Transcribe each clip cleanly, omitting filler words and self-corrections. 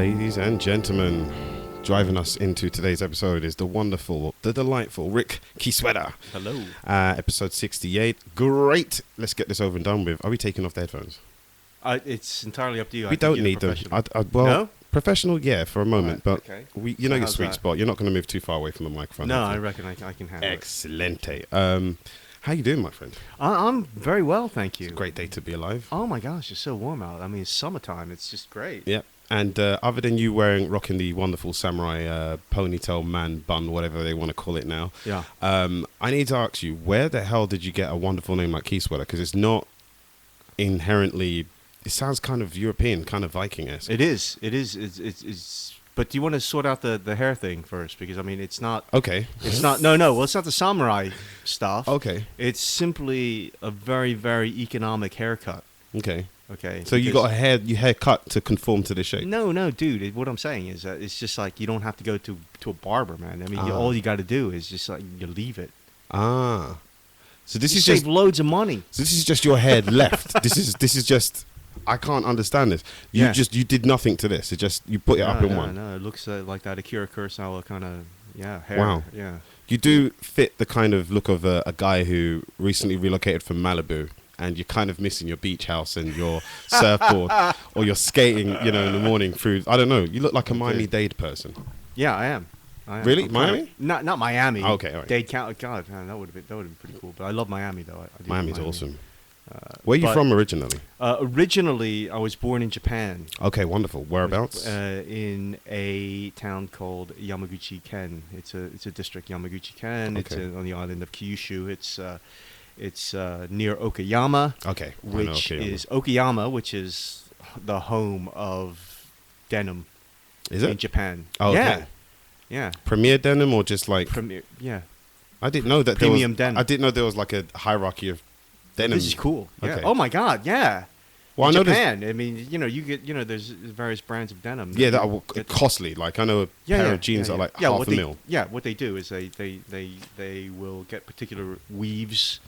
Ladies and gentlemen, driving us into today's episode is the wonderful, the delightful Rick Kiesewetter. Hello. Episode 68. Great. Let's get this over and done with. Are we taking off the headphones? It's entirely up to you. We don't need them. Well, no? Professional, yeah, for a moment, Right, but okay. you know your How's sweet that? spot. You're not going to move too far away from the microphone. No, I hopefully. reckon I can handle it. Excelente. How you doing, my friend? I'm very well, thank you. It's a great day to be alive. Oh my gosh, it's so warm out. I mean, it's summertime. It's just great. Yep. And other than you rocking the wonderful samurai ponytail man bun, whatever they want to call it now, Yeah. I need to ask you, where the hell did you get a wonderful name like Kiesewetter? Because it's not inherently. It sounds kind of European, kind of Viking-esque. It is. It's but do you want to sort out the hair thing first? Because I mean, it's not. Okay. It's not. No. Well, it's not the samurai stuff. Okay. It's simply a very, very economic haircut. Okay. Okay. So you got your hair cut to conform to the shape. No, dude. What I'm saying is that it's just like you don't have to go to a barber, man. I mean, all you got to do is just like you leave it. Ah. So this You is save just loads of money. so this is just your head left. This is just. I can't understand this. You did nothing to this. It just you put it up in one. No, it looks like that Akira Kurosawa kind of hair. Wow. Yeah. You do fit the kind of look of a guy who recently relocated from Malibu, and you're kind of missing your beach house and your surfboard, or you're skating, in the morning through. I don't know. You look like a Miami-Dade person. Yeah, I am. Really? I'm Miami? Not Miami. Oh, okay, all right. Dade County. God, man, that would have been pretty cool. But I love Miami though. I do Miami's love Miami. awesome. Where are you from originally? Originally, I was born in Japan. Okay, wonderful. Whereabouts? In a town called Yamaguchi-ken. It's a district, Yamaguchi-ken. Okay. It's on the island of Kyushu. It's near Okayama. Okay. I know Which Okayama. is Okayama, which is the home of denim Is it? in Japan. Oh, yeah, okay. yeah. Premier denim or just like? Premier, yeah. I didn't know that Premium there was. denim. I didn't know there was like a hierarchy of denim. This is cool. Yeah. Okay. Oh my God. Yeah. Well, In I know Japan. I mean, you get, there's various brands of denim. Yeah, that you are get- costly. Like I know a pair of jeans are like half what a mil. what they do is they will get particular weaves,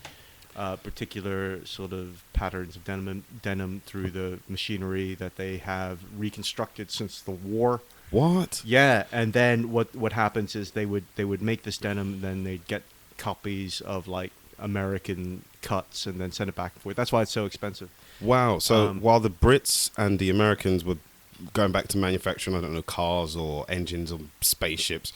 particular sort of patterns of denim through the machinery that they have reconstructed since the war. What? Yeah, and then what happens is they would make this denim, and then they'd get copies of like American cuts and then send it back and forth. That's why it's so expensive. Wow. So while the Brits and the Americans were going back to manufacturing, I don't know, cars or engines or spaceships,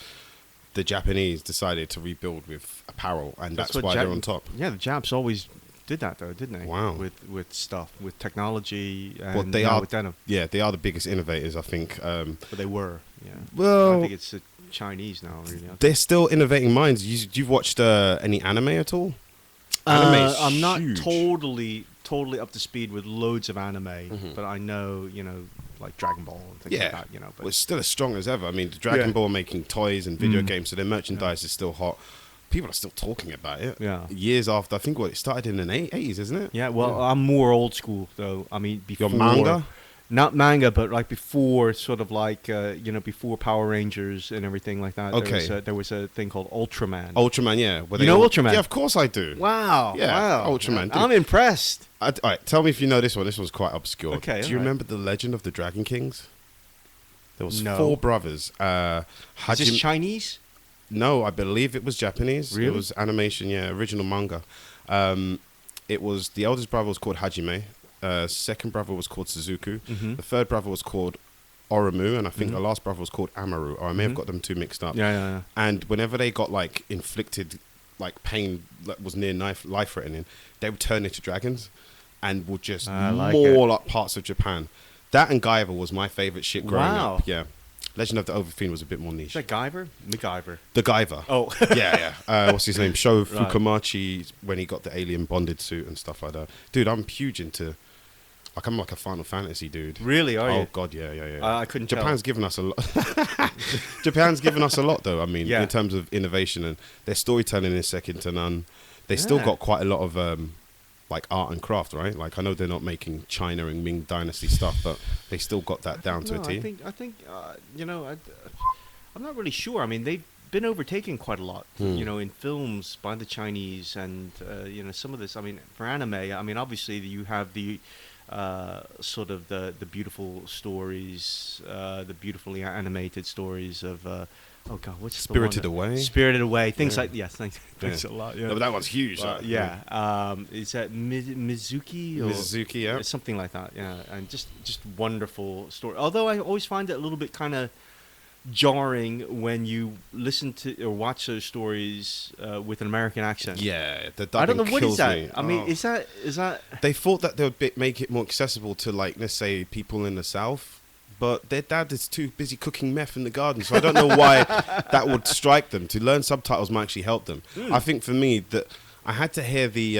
the Japanese decided to rebuild with apparel, and that's what why they're on top. Yeah, the Japs always did that though, didn't they? Wow. With stuff, with technology, and Well, they are with denim. Yeah, they are the biggest innovators, I think. But they were. Yeah. Well, I think it's the Chinese now, really. they're still innovating minds. You've watched any anime at all? Anime's I'm not huge. totally up to speed with loads of anime, but I know, like Dragon Ball and things like that, But Well, it's still as strong as ever. I mean, Dragon Ball are making toys and video games, so their merchandise is still hot. People are still talking about it. Yeah. Years after, I think it started in the 80s, isn't it? yeah, well, I'm more old school though. I mean, before Your manga? Not manga, but like before, sort of like before Power Rangers and everything like that. Okay. There was a thing called Ultraman. Ultraman, yeah. Where You they know all- Ultraman? Yeah, of course I do. Wow! Yeah, wow. Ultraman, dude. I'm impressed. All right, tell me if you know this one. This one's quite obscure. Okay, Do you all right. remember the Legend of the Dragon Kings? There was No. 4 brothers. Is this Chinese? No, I believe it was Japanese. Really? It was animation, yeah, original manga. It was the eldest brother was called Hajime. Second brother was called Suzuku. Mhm. The third brother was called Oromu, and I think the last brother was called Amaru. Or I may have got them two mixed up. Yeah. And whenever they got like inflicted like pain that was near life threatening, they would turn into dragons and would just I like maul up parts of Japan. That and Guyver was my favorite shit growing Wow. up. Yeah. Legend of the Overfiend was a bit more Is niche. that Guyver? MacGyver. The Guyver. Oh. Yeah. What's his name? Sho Right. Fukumachi, when he got the alien bonded suit and stuff like that. Dude, I'm huge into... Like, I'm like a Final Fantasy dude. Really? Are Oh, you? God, yeah. I couldn't tell. Japan's given us a lot. Japan's given us a lot, though. I mean, Yeah. in terms of innovation, and their storytelling is second to none. They still Yeah. got quite a lot of like art and craft, right? Like I know they're not making China and Ming Dynasty stuff, but they still got that down to a T. I think I'm not really sure. I mean, they've been overtaken quite a lot, in films by the Chinese, and some of this. I mean, for anime, I mean, obviously you have the sort of the beautiful stories, the beautifully animated stories of oh god, what's Spirited the one Away. Spirited Away, things Yeah. like thanks Yeah. a lot. Yeah, No, but that one's huge. yeah. Is that Mizuki or Mizuki, yeah. something like that? Yeah, and just wonderful story. Although I always find it a little bit kind of jarring when you listen to or watch those stories with an American accent. Yeah, the I don't dubbing know what is kills that. me. I mean, Oh. is that? They thought that they would make it more accessible to, like, let's say, people in the South, but their dad is too busy cooking meth in the garden, so I don't know why that would strike them. To learn subtitles might actually help them. I think for me that I had to hear the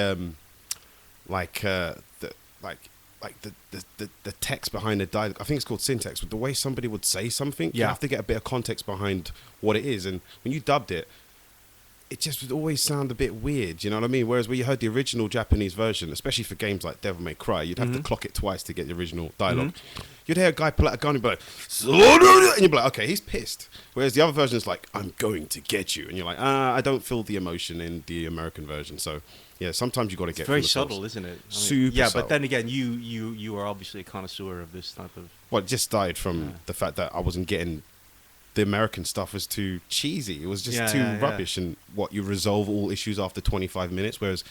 the text behind the dialogue. I think it's called syntax, but the way somebody would say something, you Yeah. have to get a bit of context behind what it is. And when you dubbed it, it just would always sound a bit weird, you know what I mean? Whereas when you heard the original Japanese version, especially for games like Devil May Cry, you'd have to clock it twice to get the original dialogue. You'd hear a guy pull out a gun and be like, and you'd be like, okay, he's pissed. Whereas the other version is like, I'm going to get you. And you're like, I don't feel the emotion in the American version. So, yeah, sometimes you got to get It's very from the subtle, source. isn't it? I mean, Super yeah, subtle. but then again, you are obviously a connoisseur of this type of. Well, it just started from the fact that I wasn't getting the American stuff was too cheesy. It was just too rubbish. And what you resolve all issues after 25 minutes, whereas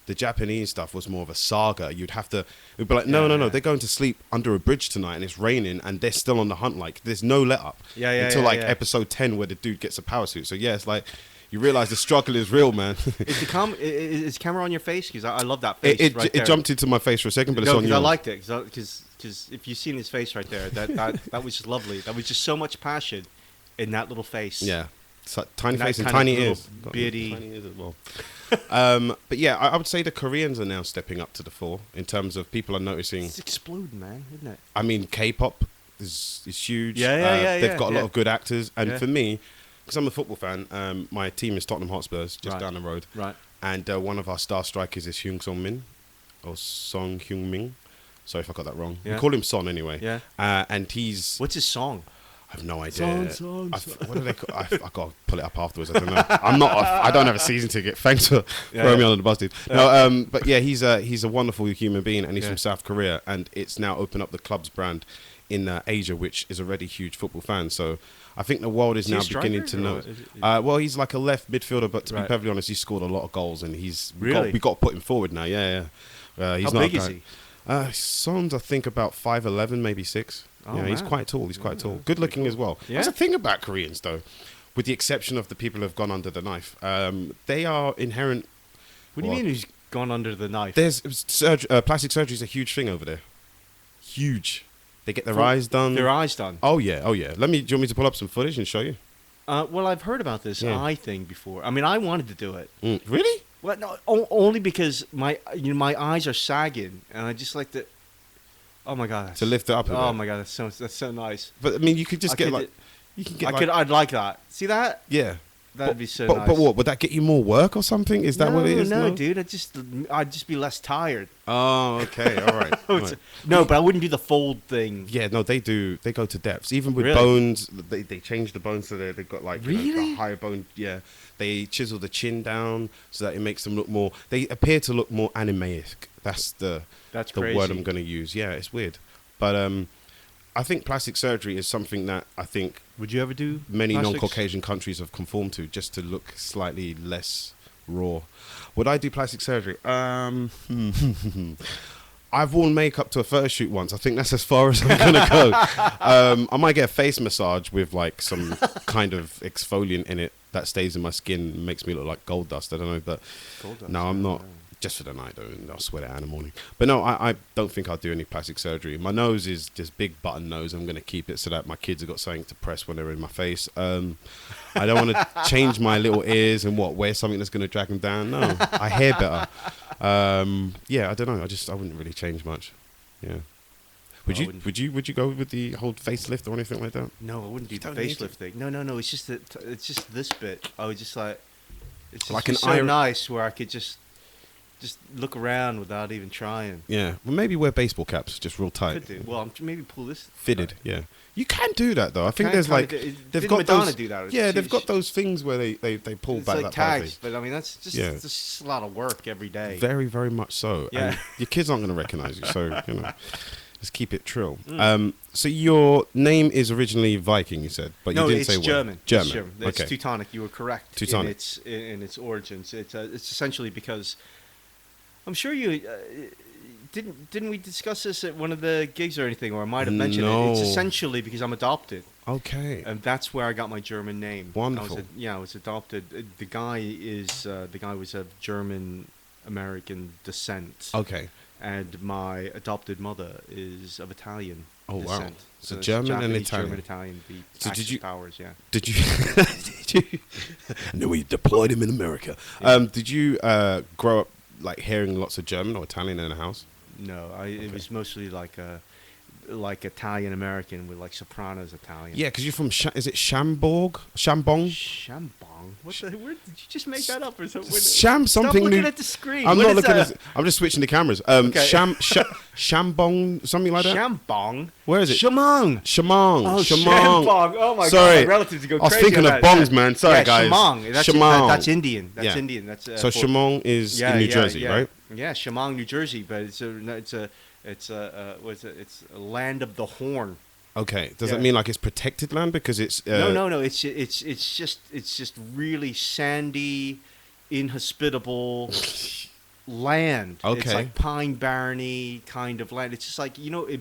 the Japanese stuff was more of a saga. You'd have to. It'd be like, no, they're going to sleep under a bridge tonight, and it's raining, and they're still on the hunt. Like, there's no let up until episode 10, where the dude gets a power suit. So yeah, it's like you realize the struggle is real, man. Is camera on your face? Because I love that face. It jumped into my face for a second, but it's on yours. I liked it because if you've seen his face right there, that was just lovely. That was just so much passion in that little face. Yeah. Tiny That face and kind of tiny little ears. beardy- Tiny ears as well. But yeah, I would say the Koreans are now stepping up to the fore in terms of people are noticing. It's exploding, man, isn't it? I mean, K-pop is huge. Yeah, They've got a lot of good actors, and Yeah. for me, because I'm a football fan, my team is Tottenham Hotspurs, just down the road. Right. And one of our star strikers is Hyung Sung Min, or Song Hyung Min. Sorry if I got that wrong. Yeah. We call him Son anyway. Yeah. And he's. What's his song? I have no idea. Son. What do they call? I got to pull it up afterwards. I don't know. I don't have a season ticket. Thanks for throwing me under the bus, dude. No, but yeah, he's a wonderful human being, and he's from South Korea, and it's now opened up the club's brand in Asia, which is already huge football fans. So I think the world is Is he now a striker, beginning to or know. is it- Well, he's like a left midfielder, but to be Right. perfectly honest, he's scored a lot of goals, and Really? we got to put him forward now. Yeah. He's How not big a is guy- he? Son's, I think, about 5'11", maybe 6. Oh, yeah, he's man. quite tall. He's quite tall. Good looking as well. Yeah? That's the thing about Koreans, though, with the exception of the people who have gone under the knife. They are inherent. What do you mean he's gone under the knife? There's plastic surgery is a huge thing over there. Huge. They get their eyes done. Their eyes done. Oh yeah. Do you want me to pull up some footage and show you? Well, I've heard about this Yeah. eye thing before. I mean, I wanted to do it. Really? Well, no, only because my eyes are sagging, and I just like to. Oh my god! To lift it up a Oh bit. my god, that's so nice. But I mean, you could just I get could- like. You can get like. I'd like that. See that? Yeah. That'd be so but, nice. But what? Would that get you more work or something? Is that what it is? No, dude. I'd just be less tired. Oh, okay. All right. All right. No, but I wouldn't do the fold thing. Yeah, no, they do. They go to depths. Even with Really? bones, they change the bones so they've got like you know, Really? the higher bone. Yeah, they chisel the chin down so that it makes them look more. They appear to look more animaic. That's the crazy. word I'm going to use. Yeah, it's weird, but I think plastic surgery is something that I think Would you ever do many plastics? non-Caucasian countries have conformed to just to look slightly less raw. Would I do plastic surgery? I've worn makeup to a photo shoot once. I think that's as far as I'm gonna go. I might get a face massage with like some kind of exfoliant in it that stays in my skin and makes me look like gold dust. I don't know, but Gold dust, no, I'm yeah, not. yeah. Just for the night, though, and I'll sweat it out in the morning. But no, I don't think I'll do any plastic surgery. My nose is just big button nose. I'm going to keep it so that my kids have got something to press when they're in my face. I don't want to change my little ears and wear something that's going to drag them down. No, I hear better. Yeah, I don't know. I wouldn't really change much. Yeah. Would I you? wouldn't. Would you go with the whole facelift or anything like that? No, I wouldn't do the don't need to. facelift thing. No. It's just that. It's just this bit. I was just like, it's just Like an so iron- nice where I could just look around without even trying. Yeah. Well, maybe wear baseball caps, just real tight. Could do. Well, maybe pull this. Fitted. Yeah. You can do that though. I think Can there's kinda like do- they've didn't got Madonna those. do that? Yeah, She- they've got she- those things where they pull It's back like that part of tags, it. but I mean that's just, Yeah. it's just a lot of work every day. Very, very much so. Yeah. And your kids aren't going to recognize you, so just keep it trill. Mm. So your name is originally Viking, you said, but No, you didn't it's say where. German. German. It's German. It's Okay. Teutonic. You were correct. Teutonic. In its origins. It's essentially because I'm sure you didn't we discuss this at one of the gigs or anything, or I might have mentioned it. It's No. essentially because I'm adopted, Okay. and that's where I got my German name. Wonderful. I was adopted. The guy was of German American descent. Okay. And my adopted mother is of Italian Oh, wow. descent. So it's German and Japanese, Italian. German, Italian, the So did Axis you- powers, yeah. Did you? did you? I know we deployed him in America. Yeah. Did you grow up like hearing lots of German or Italian in the house? No, it was mostly like Italian American with like sopranos Italian. Yeah, because you're from. Is it Chambord? Chambong? Shambong. Where did you just make that up or something? Sham something Stop looking new. at the screen. I'm What not is looking that? at. I'm just switching the cameras. Okay. Shambong, something like that. Shambong. Where is it? Shamong. Shamong. Oh, Shamong. Shambong. Oh my Sorry. God, my relatives go I was crazy. thinking on of that. bongs, man. Sorry, yeah, guys. Shamong. Shamong. That's Indian. That's Yeah. Indian. That's So Shamong is in New Jersey, right? Yeah, Shamong, New Jersey, but it's a land of the horn. Okay. Does Yeah. that mean like it's protected land because it's? No. It's just really sandy, inhospitable land. It's Okay. like pine barreny kind of land. It's just like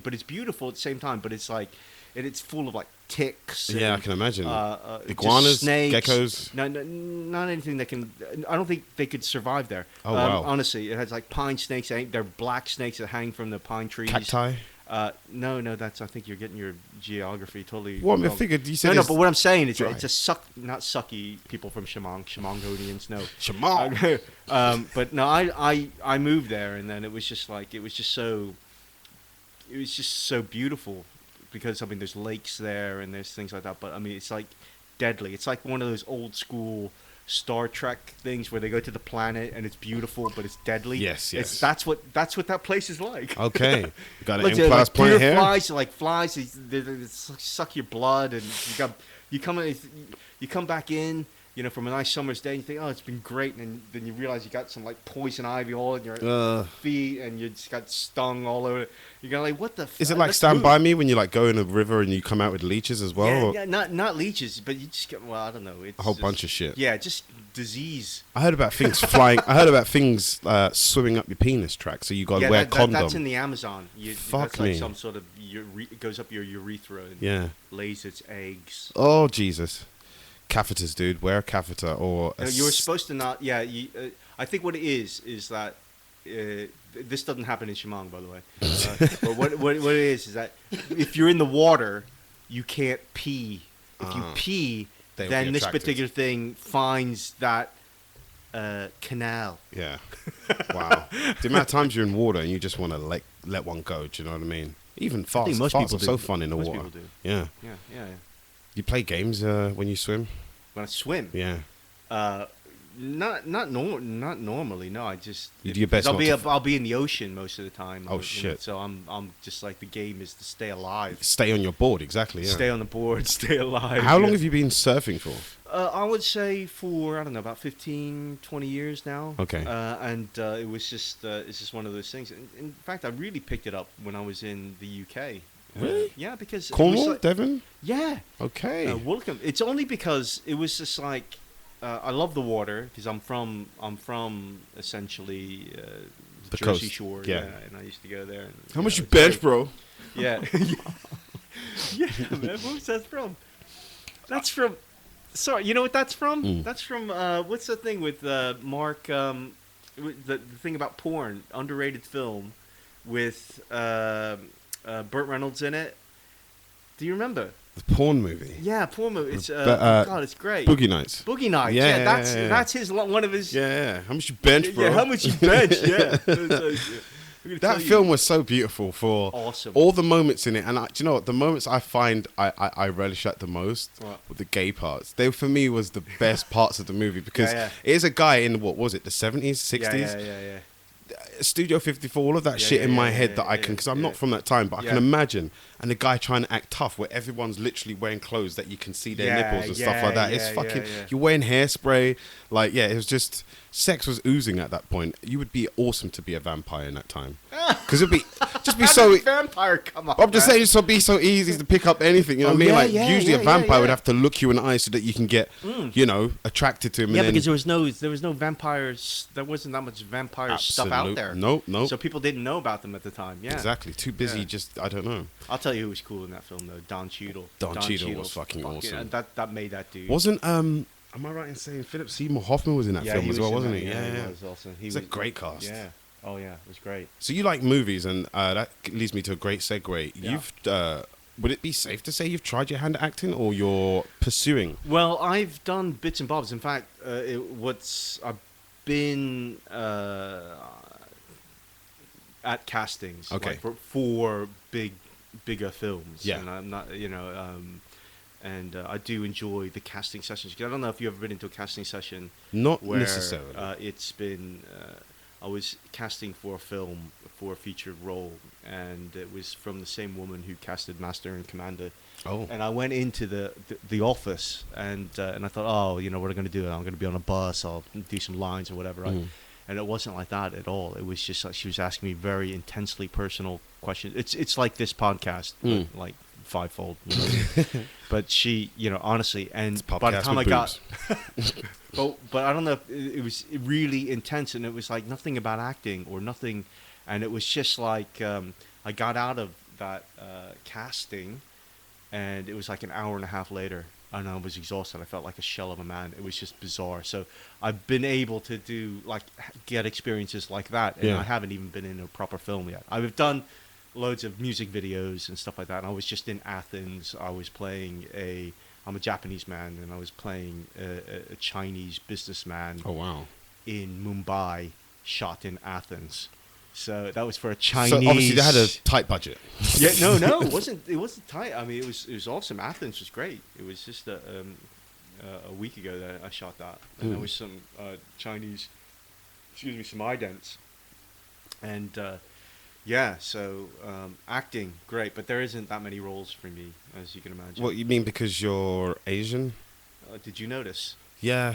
but it's beautiful at the same time. But it's like, and it's full of like ticks. Yeah, I and, can imagine. just Iguanas, snakes. geckos. No, not anything that can. I don't think they could survive there. Oh, wow. Honestly, it has like pine snakes. They're black snakes that hang from the pine trees. Cacti. No, that's. I think you're getting your geography totally. Well, I wrong. figured you said No, it's but what I'm saying is dry. it's not sucky people from Shamongonians. No. Shamong. But no, I moved there, and then it was just so beautiful because I mean there's lakes there and there's things like that. But I mean it's like deadly. It's like one of those old school Star Trek things where they go to the planet and it's beautiful but it's deadly. Yes. That's what that place is like. Okay. You got an Like, M-class like point pure here. flies, they suck your blood, and you come back in, from a nice summer's day, and you think, oh, it's been great, and then you realize you got some like poison ivy all in your feet, and you just got stung all over. You're going like, what the? Is it like Stand By Me when you like go in a river and you come out with leeches as well? Yeah, or yeah, not leeches, but you just get. Well, I don't know. It's a whole just- bunch of shit. Yeah, just disease. I heard about things flying. I heard about things swimming up your penis track, so you got to wear a condom. That's in the Amazon. Fuck that's like me. some sort of it goes up your urethra and Yeah. lays its eggs. Oh Jesus. Catheters, dude. Wear a catheter or. No, you were supposed to not. Yeah, I think what it is that this doesn't happen in Shamong, by the way. But what it is that if you're in the water, you can't pee. If you pee, They will then be this attracted. particular thing finds that canal. Yeah. Wow. The amount of times you're in water and you just want to let one go. Do you know what I mean? Even farts. think most Farts people are do. so fun in the Most water. people do. Yeah. Yeah. You play games when you swim. When I swim, Yeah. not normally. No, I just You do your best I'll not be to I'll be in the ocean most of the time. Oh, shit. So I'm just like the game is to stay alive. Stay on your board. Exactly. Yeah. Stay on the board, stay alive. How long yeah. have you been surfing for? I would say for, I don't know, about 15, 20 years now. Okay. And it was just, it's just one of those things. In fact, I really picked it up when I was in the UK. Really? Yeah, because it was Cornwall, like- Devon. yeah. Okay. Woolcombe. It's only because it was just like, I love the water because I'm from essentially The Jersey coast, Shore. yeah. And I used to go there. And, How much you it's very- bench, bro? Yeah. Yeah, man. Where's that from? That's from. Sorry, you know what that's from? Mm. That's from. What's the thing with Mark? The thing about porn, underrated film, with Burt Reynolds in it. Do you remember? The porn movie. Yeah, porn movie. It's God, it's great. Boogie Nights. Boogie Nights. Yeah, Yeah, that's his one of his. Yeah. How much you bench, bro? Yeah, how much you bench? Yeah. That film was so beautiful for Awesome. all the moments in it, and do you know what? The moments I find I relish at the most What? were the gay parts. They for me was the best parts of the movie because Yeah. it is a guy in what was it, the 70s, 60s? Yeah. Studio 54, all of that shit in my head that I can, because I'm not from that time, but I can imagine. And the guy trying to act tough, where everyone's literally wearing clothes that you can see their nipples and stuff like that. It's fucking. You're wearing hairspray, like it was just. Sex was oozing at that point. You would be awesome to be a vampire in that time, because it'd be just be so. Vampire come up. I'm just saying, it'd be so easy to pick up anything. You know what I mean? Like usually a vampire would have to look you in the eye so that you can get, attracted to him. Yeah, because there was no vampires. There wasn't that much vampire stuff out there. No. So people didn't know about them at the time. Yeah, exactly. Too busy. I don't know. I'll tell you who was cool in that film though. Don Cheadle. Don Cheadle was fucking awesome. That made that dude. Wasn't Am I right in saying Philip Seymour Hoffman was in that film as well, wasn't he? Yeah, he was awesome. He was a great cast. Yeah. Oh yeah, it was great. So you like movies, and that leads me to a great segue. Yeah. You've would it be safe to say you've tried your hand at acting, or you're pursuing? Well, I've done bits and bobs. In fact, I've been at castings, okay, like for bigger films. Yeah, and I'm not, and I do enjoy the casting sessions. I don't know if you've ever been into a casting session. Not where, necessarily. It's been. I was casting for a film for a featured role, and it was from the same woman who casted Master and Commander. Oh. And I went into the office, and I thought, what am I going to do? I'm going to be on a bus. I'll do some lines or whatever. Right? And it wasn't like that at all. It was just like she was asking me very intensely personal questions. It's like this podcast, but like fivefold. But she, honestly, and by the time I got, but I don't know. It was really intense, and it was like nothing about acting or nothing, and it was just like I got out of that casting, and it was like an hour and a half later, and I was exhausted. I felt like a shell of a man. It was just bizarre. So I've been able to get experiences like that, and I haven't even been in a proper film yet. I've done loads of music videos and stuff like that. And I was just in Athens. I was playing I'm a Japanese man, and I was playing a Chinese businessman. Oh wow! In Mumbai, shot in Athens. So that was for a Chinese. So obviously they had a tight budget. Yeah, no, it wasn't. It wasn't tight. I mean, it was awesome. Athens was great. It was just a week ago that I shot that, and there was some Chinese, some idents, and. So acting, great, but there isn't that many roles for me, as you can imagine. What you mean, because you're Asian? Did you notice? Yeah.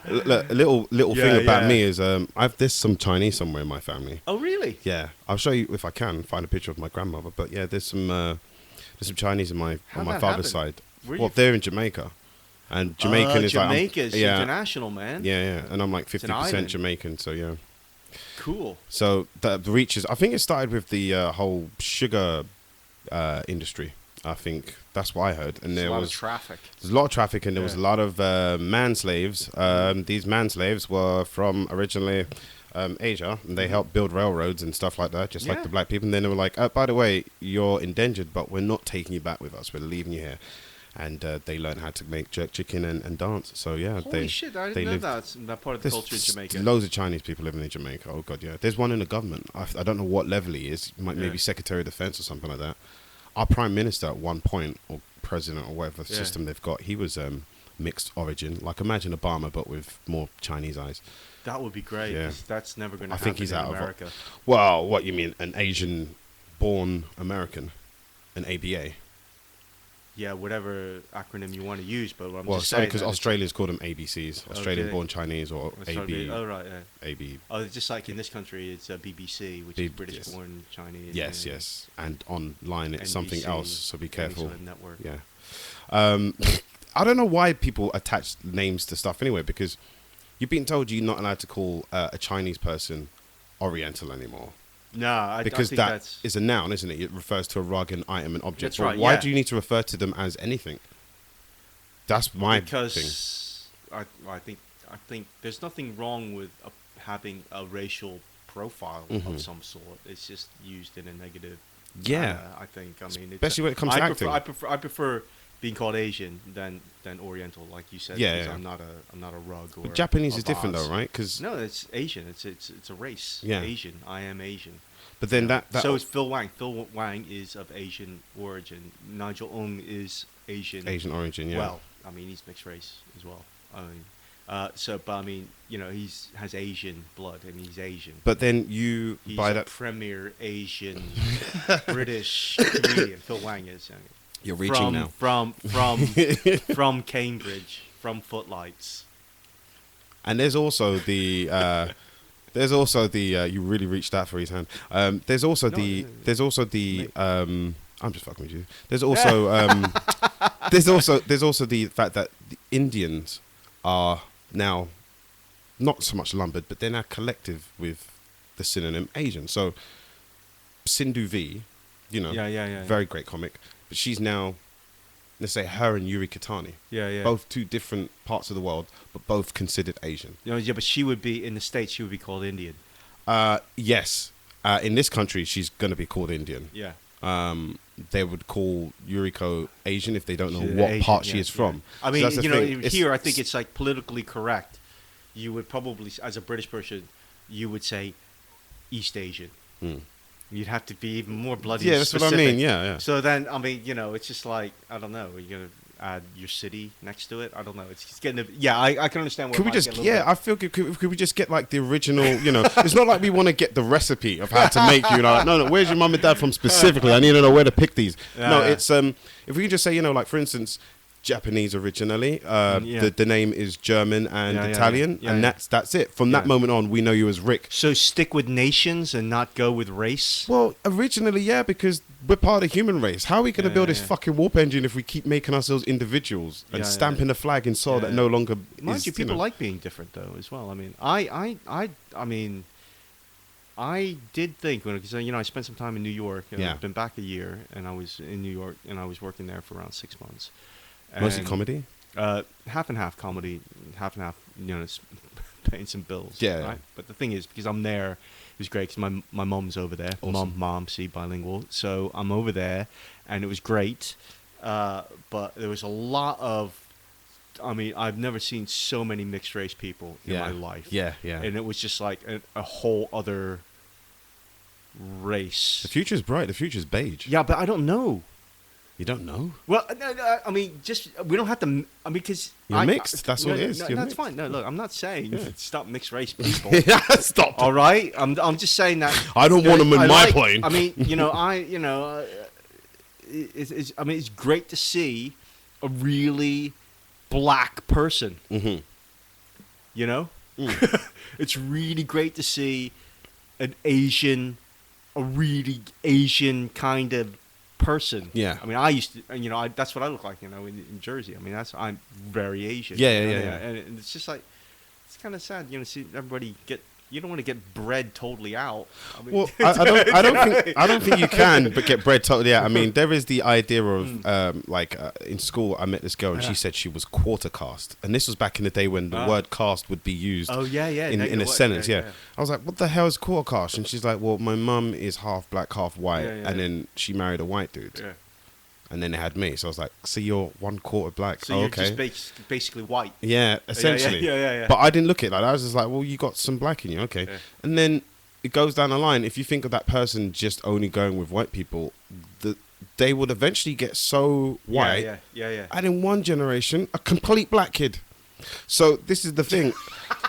Look, a little thing about me is there's some Chinese somewhere in my family. Oh really? Yeah, I'll show you if I can find a picture of my grandmother. But yeah, there's some Chinese on my father's side. They're in Jamaica. And Jamaican is Jamaica's international, man. Yeah, and I'm like 50% Jamaican, so yeah. Cool. So the reaches. I think it started with the whole sugar industry. I think that's what I heard. And there was traffic. There's a lot of traffic, and there was a lot of man slaves. These man slaves were from originally Asia, and they helped build railroads and stuff like that, just like the black people. And then they were like, by the way, you're endangered, but we're not taking you back with us. We're leaving you here. And they learned how to make jerk chicken and dance. So yeah, holy shit! I didn't know that part of the culture in Jamaica. Loads of Chinese people living in Jamaica. Oh god, yeah. There's one in the government. I don't know what level he is. Maybe Secretary of Defense or something like that. Our Prime Minister at one point, or President, or whatever system they've got, he was mixed origin. Like imagine Obama, but with more Chinese eyes. That would be great. Yeah. That's never going to happen. I think he's out America. Well, what you mean? An Asian-born American, an ABA. Yeah, whatever acronym you want to use, but I'm just saying because Australia's called them ABCs, Australian-born Chinese, or AB. Oh right, yeah. AB. Oh, just like in this country, it's BBC, which is British-born Chinese. Yes, and online it's NBC, something else. So be careful. Network. Yeah. I don't know why people attach names to stuff anyway, because you've been told you're not allowed to call a Chinese person Oriental anymore. No, because I think that is a noun, isn't it? It refers to a rug, an item, an object. That's right. Why do you need to refer to them as anything? That's my thing. Because I think there's nothing wrong with having a racial profile of some sort. It's just used in a negative. Yeah, I think. I mean, especially when it comes to acting. I prefer being called Asian than Oriental, like you said. Yeah, I'm not a rug or. But Japanese is different though, right? Because no, it's Asian. It's a race. Yeah. Asian. I am Asian. But then that so is Phil Wang. Phil Wang is of Asian origin. Nigel Ong is Asian. Asian origin. Yeah. Well, I mean, he's mixed race as well. I mean, But I mean, he's has Asian blood and he's Asian. But then you He's buy a that. premier Asian British comedian. Phil Wang is. I mean, You're reaching now. From Cambridge, from Footlights. And there's also the. You really reached out for his hand. There's also the. I'm just fucking with you. There's also. There's also the fact that the Indians are now not so much lumbered, but they're now collective with the synonym Asian. So Sindhu V, very great comic, but she's now, let's say, her and Yuri Kitani, both two different parts of the world, but both considered Asian. But she would be in the States. She would be called Indian. Yes, in this country, she's going to be called Indian. Yeah. They would call Yuriko Asian if they don't know She's what Asian, part she is from. I mean, So here I think it's like politically correct. You would probably, as a British person, you would say East Asian. You'd have to be even more bloody. Yeah, that's specific. what I mean. Yeah. So then, I mean, it's just like, I don't know. You're gonna add your city next to it. I don't know. It's just getting. I can understand. Where could we just? I feel. Could we just get like the original? It's not like we want to get the recipe of how to make. No. Where's your mum and dad from specifically? I need to know where to pick these. It's if we can just say, like for instance, Japanese originally. The name is German and Italian, and that's it. From that moment on, we know you as Rick. So stick with nations and not go with race. Well, originally, because we're part of the human race. How are we going to build this fucking warp engine if we keep making ourselves individuals and stamping a flag in soil that no longer Mind you, people like being different though as well. I mean, I did think because I spent some time in New York. I've been back a year, and I was in New York, and I was working there for around 6 months. Mostly comedy? Half and half comedy, half and half, paying some bills. Yeah. Right? But the thing is, because I'm there, it was great because my mom's over there. Awesome. Mom, bilingual. So I'm over there, and it was great. But there was a lot of, I've never seen so many mixed race people in my life. Yeah. And it was just like a whole other race. The future's bright. The future's beige. Yeah, but I don't know. You don't know? Well, no, just we don't have to. Because you're mixed. That's what it is. No, you're that's mixed. fine. No, look, I'm not saying stop mixed race people. Stop. All right, I'm just saying that I don't want them in my plane. I mean, it's great to see a really black person. Mm-hmm. It's really great to see a really Asian kind of person. Yeah. I mean, I used to, that's what I look like, in Jersey. I mean, I'm very Asian. Yeah. And it's just like, it's kind of sad, see everybody you don't want to get bred totally out. I mean, well, I don't think you can, but get bred totally out. I mean, there is the idea of in school, I met this girl and she said she was quarter caste, and this was back in the day when the word caste would be used. Oh yeah, in a sentence. Yeah. I was like, what the hell is quarter caste? And she's like, well, my mum is half black, half white, and then she married a white dude. Yeah. And then they had me, so I was like, "So you're 1/4 black." So you're just basically white. Yeah, essentially. Yeah. But I didn't look at it like that. I was just like, "Well, you got some black in you, okay." Yeah. And then it goes down the line. If you think of that person just only going with white people, they would eventually get so white. Yeah. And in one generation, a complete black kid. So this is the thing.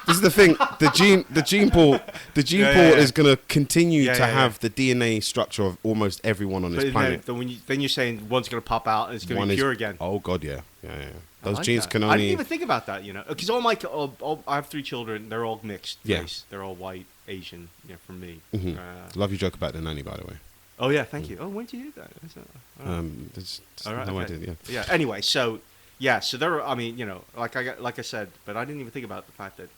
The gene pool is going to continue to have the DNA structure of almost everyone on this planet. Then you're saying one's going to pop out and it's going to be pure again. Oh God, yeah. Those like genes that. can only. I didn't even think about that, because I have 3 children. They're all mixed race. They're all white, Asian. From me. Mm-hmm. Love your joke about the nanny, by the way. Oh yeah, thank you. Oh, when did you do that? There's all right, no okay. idea. Yeah. Anyway, so. Yeah, so there. Like I said, but I didn't even think about the fact that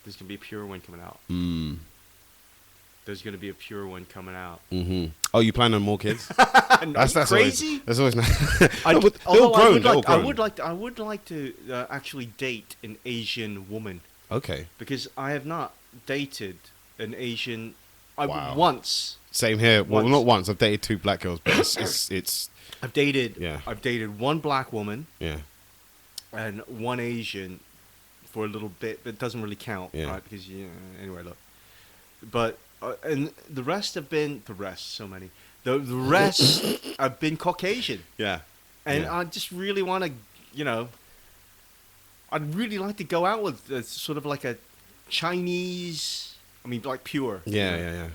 there's gonna be a pure one coming out. There's gonna be a pure one coming out. Mm-hmm. Oh, you plan on more kids? That's crazy. That's always nice. I would like to actually date an Asian woman. Okay. Because I have not dated an Asian. Wow. Once. Same here. Well, not once. I've dated 2 black girls, but it's. I've dated 1 black woman. Yeah. And 1 Asian for a little bit, but it doesn't really count, right? Because anyway, look. But and the rest have been so many. The rest have been Caucasian. Yeah. And I just really want to, I'd really like to go out with sort of like a Chinese. I mean, like pure. Yeah.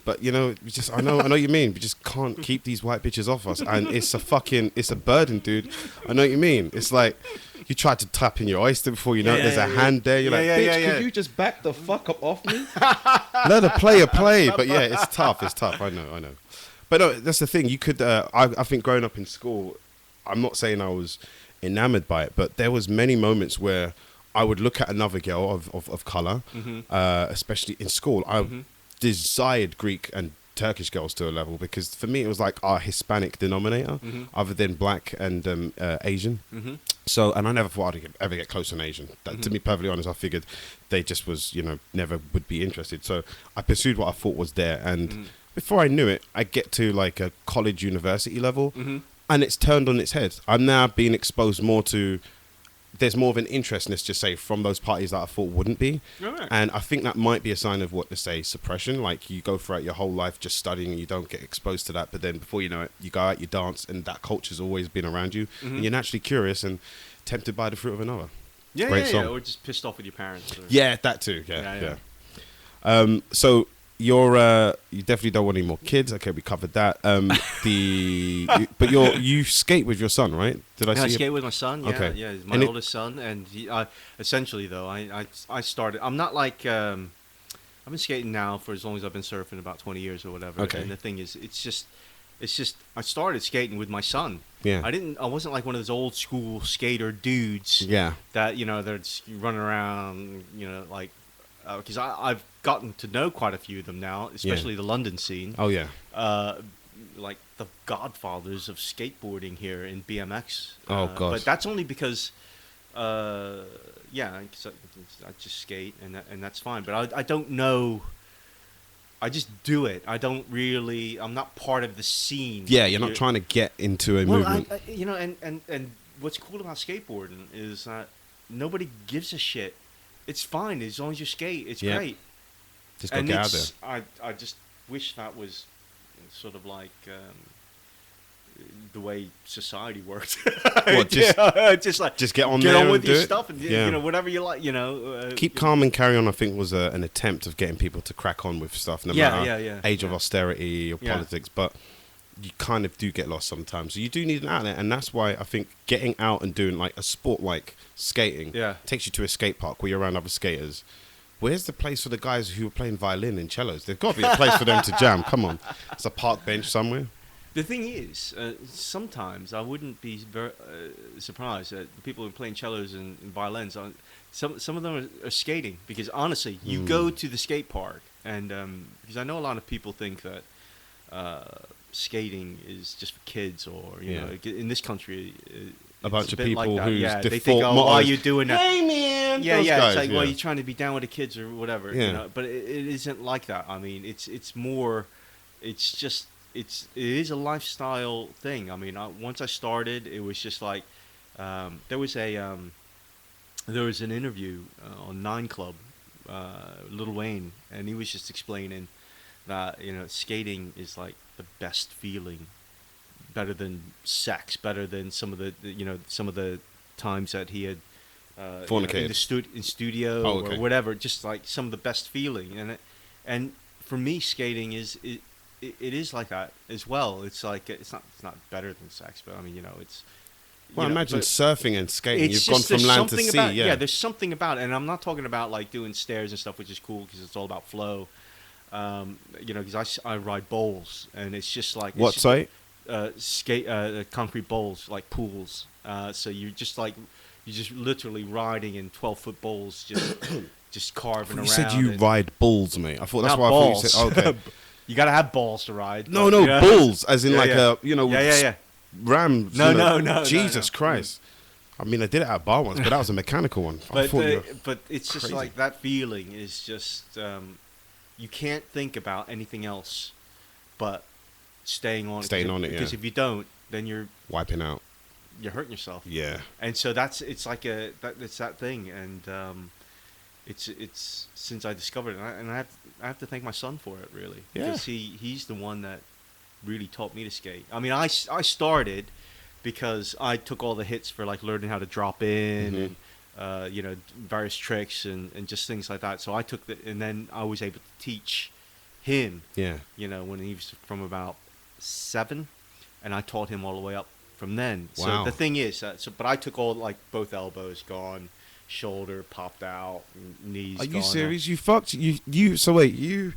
But you know, I know what you mean. We just can't keep these white bitches off us, and it's a burden, dude. I know what you mean. It's like you try to tap in your oyster before you know there's a hand there. You're like, bitch, could you just back the fuck up off me? Let a player play. But yeah, it's tough. I know. But no, that's the thing. You could. I think growing up in school, I'm not saying I was enamored by it, but there was many moments where I would look at another girl of color, especially in school. I desired Greek and Turkish girls to a level because for me it was like our Hispanic denominator, other than black and Asian. So, and I never thought I'd ever get close to an Asian. To be perfectly honest, I figured they just was, never would be interested. So I pursued what I thought was there, and before I knew it, I get to like a college university level, and it's turned on its head. I'm now being exposed more to. There's more of an interest, let's just say, from those parties that I thought wouldn't be. Right. And I think that might be a sign of what to say, suppression. Like you go throughout your whole life just studying and you don't get exposed to that. But then before you know it, you go out, you dance, and that culture's always been around you. And you're naturally curious and tempted by the fruit of another. Yeah. Or just pissed off with your parents. Or... Yeah, that too. Yeah. So you definitely don't want any more kids. Okay, we covered that. But you skate with your son, right? Did I see? I skate with my son. Yeah, okay. Yeah, he's my oldest son, and essentially though, I started. I'm not like I've been skating now for as long as I've been surfing, about 20 years or whatever. Okay. And the thing is, it's just I started skating with my son. Yeah. I wasn't like one of those old school skater dudes. Yeah. That they're just running around, like. Because I've gotten to know quite a few of them now, especially the London scene. Oh, yeah. Like the godfathers of skateboarding here in BMX. Oh, God. But that's only because, I just skate, and that's fine. But I don't know. I just do it. I'm not part of the scene. Yeah, you're not trying to get into a movement. And what's cool about skateboarding is that nobody gives a shit. It's fine as long as you skate. It's great. Just go get out there. I just wish that was sort of like the way society works. What, just get on there with and your do stuff and whatever you like. Keep calm and carry on. I think was an attempt of getting people to crack on with stuff, no matter age of austerity or politics. But you kind of do get lost sometimes. So you do need an outlet, and that's why I think getting out and doing like a sport like skating takes you to a skate park where you're around other skaters. Where's the place for the guys who are playing violin and cellos? There's got to be a place for them to jam. Come on, it's a park bench somewhere. The thing is, sometimes I wouldn't be very surprised that the people who are playing cellos and violins, some of them are skating. Because honestly, you go to the skate park, and because I know a lot of people think that skating is just for kids, or in this country, a bunch of people like whose they think, why are you doing that? Hey man, guys, it's like, well, you're trying to be down with the kids or whatever. But it isn't like that. I mean, it's more, it's just. It is a lifestyle thing. I mean, once I started, it was just like there was an interview on Nine Club, Lil Wayne, and he was just explaining that skating is like the best feeling, better than sex, better than some of the times that he had fornicated in studio or whatever. Just like some of the best feeling, and for me, skating is. It is like that as well. It's like it's not better than sex, but I mean, it's. Well, imagine surfing and skating. You've gone from land to sea. Yeah, there's something about it, and I'm not talking about like doing stairs and stuff, which is cool because it's all about flow. Because I ride bowls, and it's just like what site? Concrete bowls, like pools. So you're just literally riding in 12-foot bowls, just carving around. You said you ride bulls, mate. I thought that's why balls. I thought you said okay. You gotta have balls to ride. No, bulls, as in rams. No. Jesus Christ. I mean, I did it at a bar once, but that was a mechanical one. But it's just like that feeling is just you can't think about anything else but staying on it. Because if you don't, then you're wiping out. You're hurting yourself. Yeah. And so it's that thing, and it's since I discovered it, and I have to thank my son for it, really. Yeah. Because he's the one that really taught me to skate. I mean, I started because I took all the hits for like learning how to drop in various tricks and just things like that. So I took and then I was able to teach him. Yeah. When he was from about 7, and I taught him all the way up from then. Wow. So the thing is, but I took all like both elbows gone, shoulder popped out, knees. Are you gone. serious? You fucked you. So wait, you.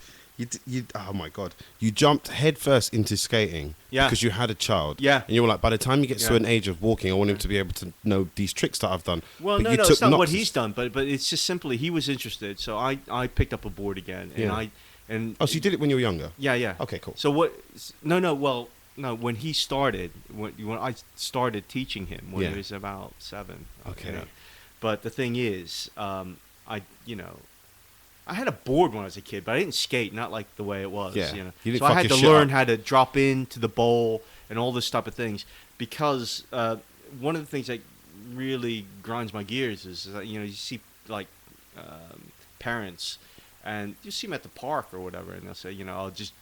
Oh my god! You jumped headfirst into skating because you had a child. Yeah. And you were like, by the time he gets to Yeah. an age of walking, I want him to be able to know these tricks that I've done. Well, But no, you it's took not what Knox's- he's done, but it's just simply he was interested, so I picked up a board again, and Yeah. Oh, so you did it when you were younger? yeah. Okay, cool. So what? No. When he started, when I started teaching him when Yeah. he was about 7. Okay. But the thing is, I had a board when I was a kid, but I didn't skate, not like the way it was. Yeah. You know? You didn't So I fuck had your to shit learn up. how to drop into the bowl and all this type of things, because one of the things that really grinds my gears is that, you see like parents, and you see them at the park or whatever, and they'll say, I'll just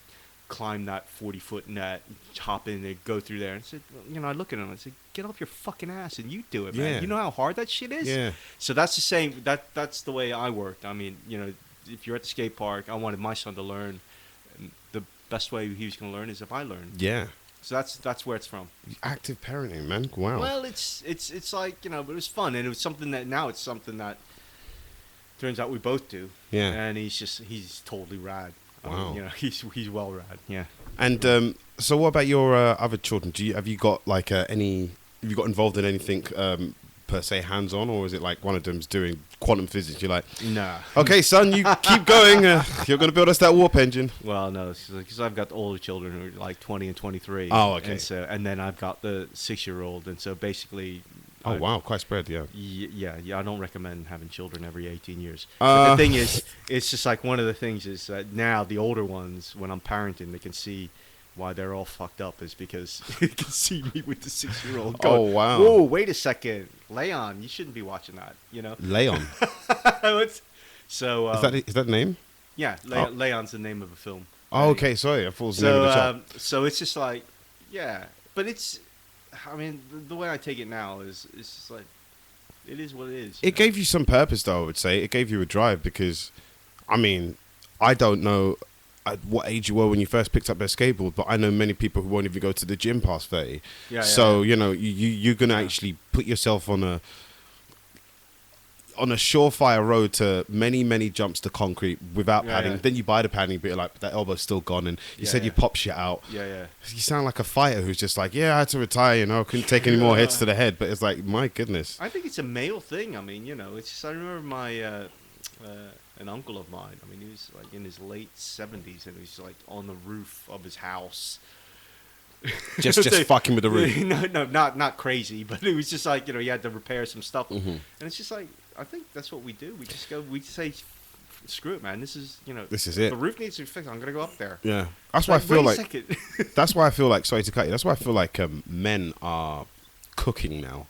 climb that 40-foot net, hop in there, go through there. And I said, I look at him and I said, get off your fucking ass and you do it, man. Yeah. You know how hard that shit is? Yeah. So that's the same. That's the way I worked. I mean, if you're at the skate park, I wanted my son to learn. And the best way he was going to learn is if I learned. Yeah. So that's where it's from. Active parenting, man. Wow. Well, it's like, but it was fun, and it was something that now it's something that turns out we both do. Yeah. And he's totally rad. Wow. He's well rad. Yeah. And so, what about your other children? Have you got like Have you got involved in anything per se hands on, or is it like one of them's doing quantum physics? You're like, Nah. okay, son, you keep going. You're going to build us that warp engine. Well, no, because I've got older children who are like 20 and 23. Oh, okay. And then I've got the 6-year-old, and so basically. Oh wow, quite spread, yeah. Yeah. I don't recommend having children every 18 years. But the thing is, it's just like one of the things is that now the older ones, when I'm parenting, they can see why they're all fucked up is because they can see me with the 6-year-old going, Oh, wow. whoa, wait a second. Leon, you shouldn't be watching that, Leon. So Is that the name? yeah, Oh. Leon's the name of a film. Oh, okay, sorry. I thought it was the name of the child. So it's just like, yeah, but I mean, the way I take it now is it's just like, it is what it is. It gave you some purpose, though, I would say. It gave you a drive because, I mean, I don't know at what age you were when you first picked up their skateboard, but I know many people who won't even go to the gym past 30. So, you're going to actually put yourself on a surefire road to many, many jumps to concrete without padding. Yeah. Then you buy the padding, but you're like, that elbow's still gone. And you said you pop shit out. Yeah. You sound like a fighter who's just like, I had to retire, couldn't take any more hits to the head. But it's like, my goodness. I think it's a male thing. I mean, it's just, I remember my an uncle of mine. I mean, he was like in his late 70s, and he was like on the roof of his house. Just fucking with the roof. No, not crazy, but it was just like, he had to repair some stuff. Mm-hmm. And it's just like, I think that's what we do. We say, screw it, man. This is it. The roof needs to be fixed. I'm gonna go up there. Yeah, that's why I feel wait a like. second. That's why I feel like. Sorry to cut you. That's why I feel like men are cooking now.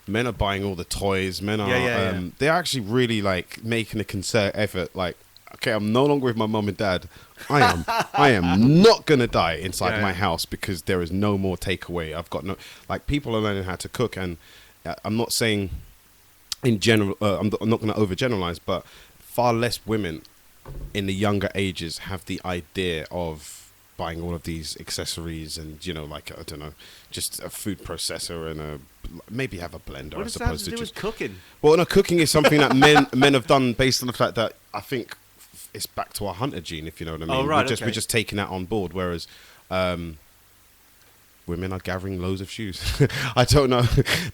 Men are buying all the toys. Men are. Yeah. They're actually really like making a concerted effort. Like, okay, I'm no longer with my mom and dad. I am not gonna die inside my house because there is no more takeaway. I've got no. Like, people are learning how to cook, and I'm not saying. In general, I'm not going to overgeneralize, but far less women in the younger ages have the idea of buying all of these accessories and, like, I don't know, just a food processor and maybe have a blender. What does that have to do with cooking? Well, no, cooking is something that men have done based on the fact that I think it's back to our hunter gene, if you know what I mean. Oh, right, We're just taking that on board, whereas women are gathering loads of shoes. I don't know.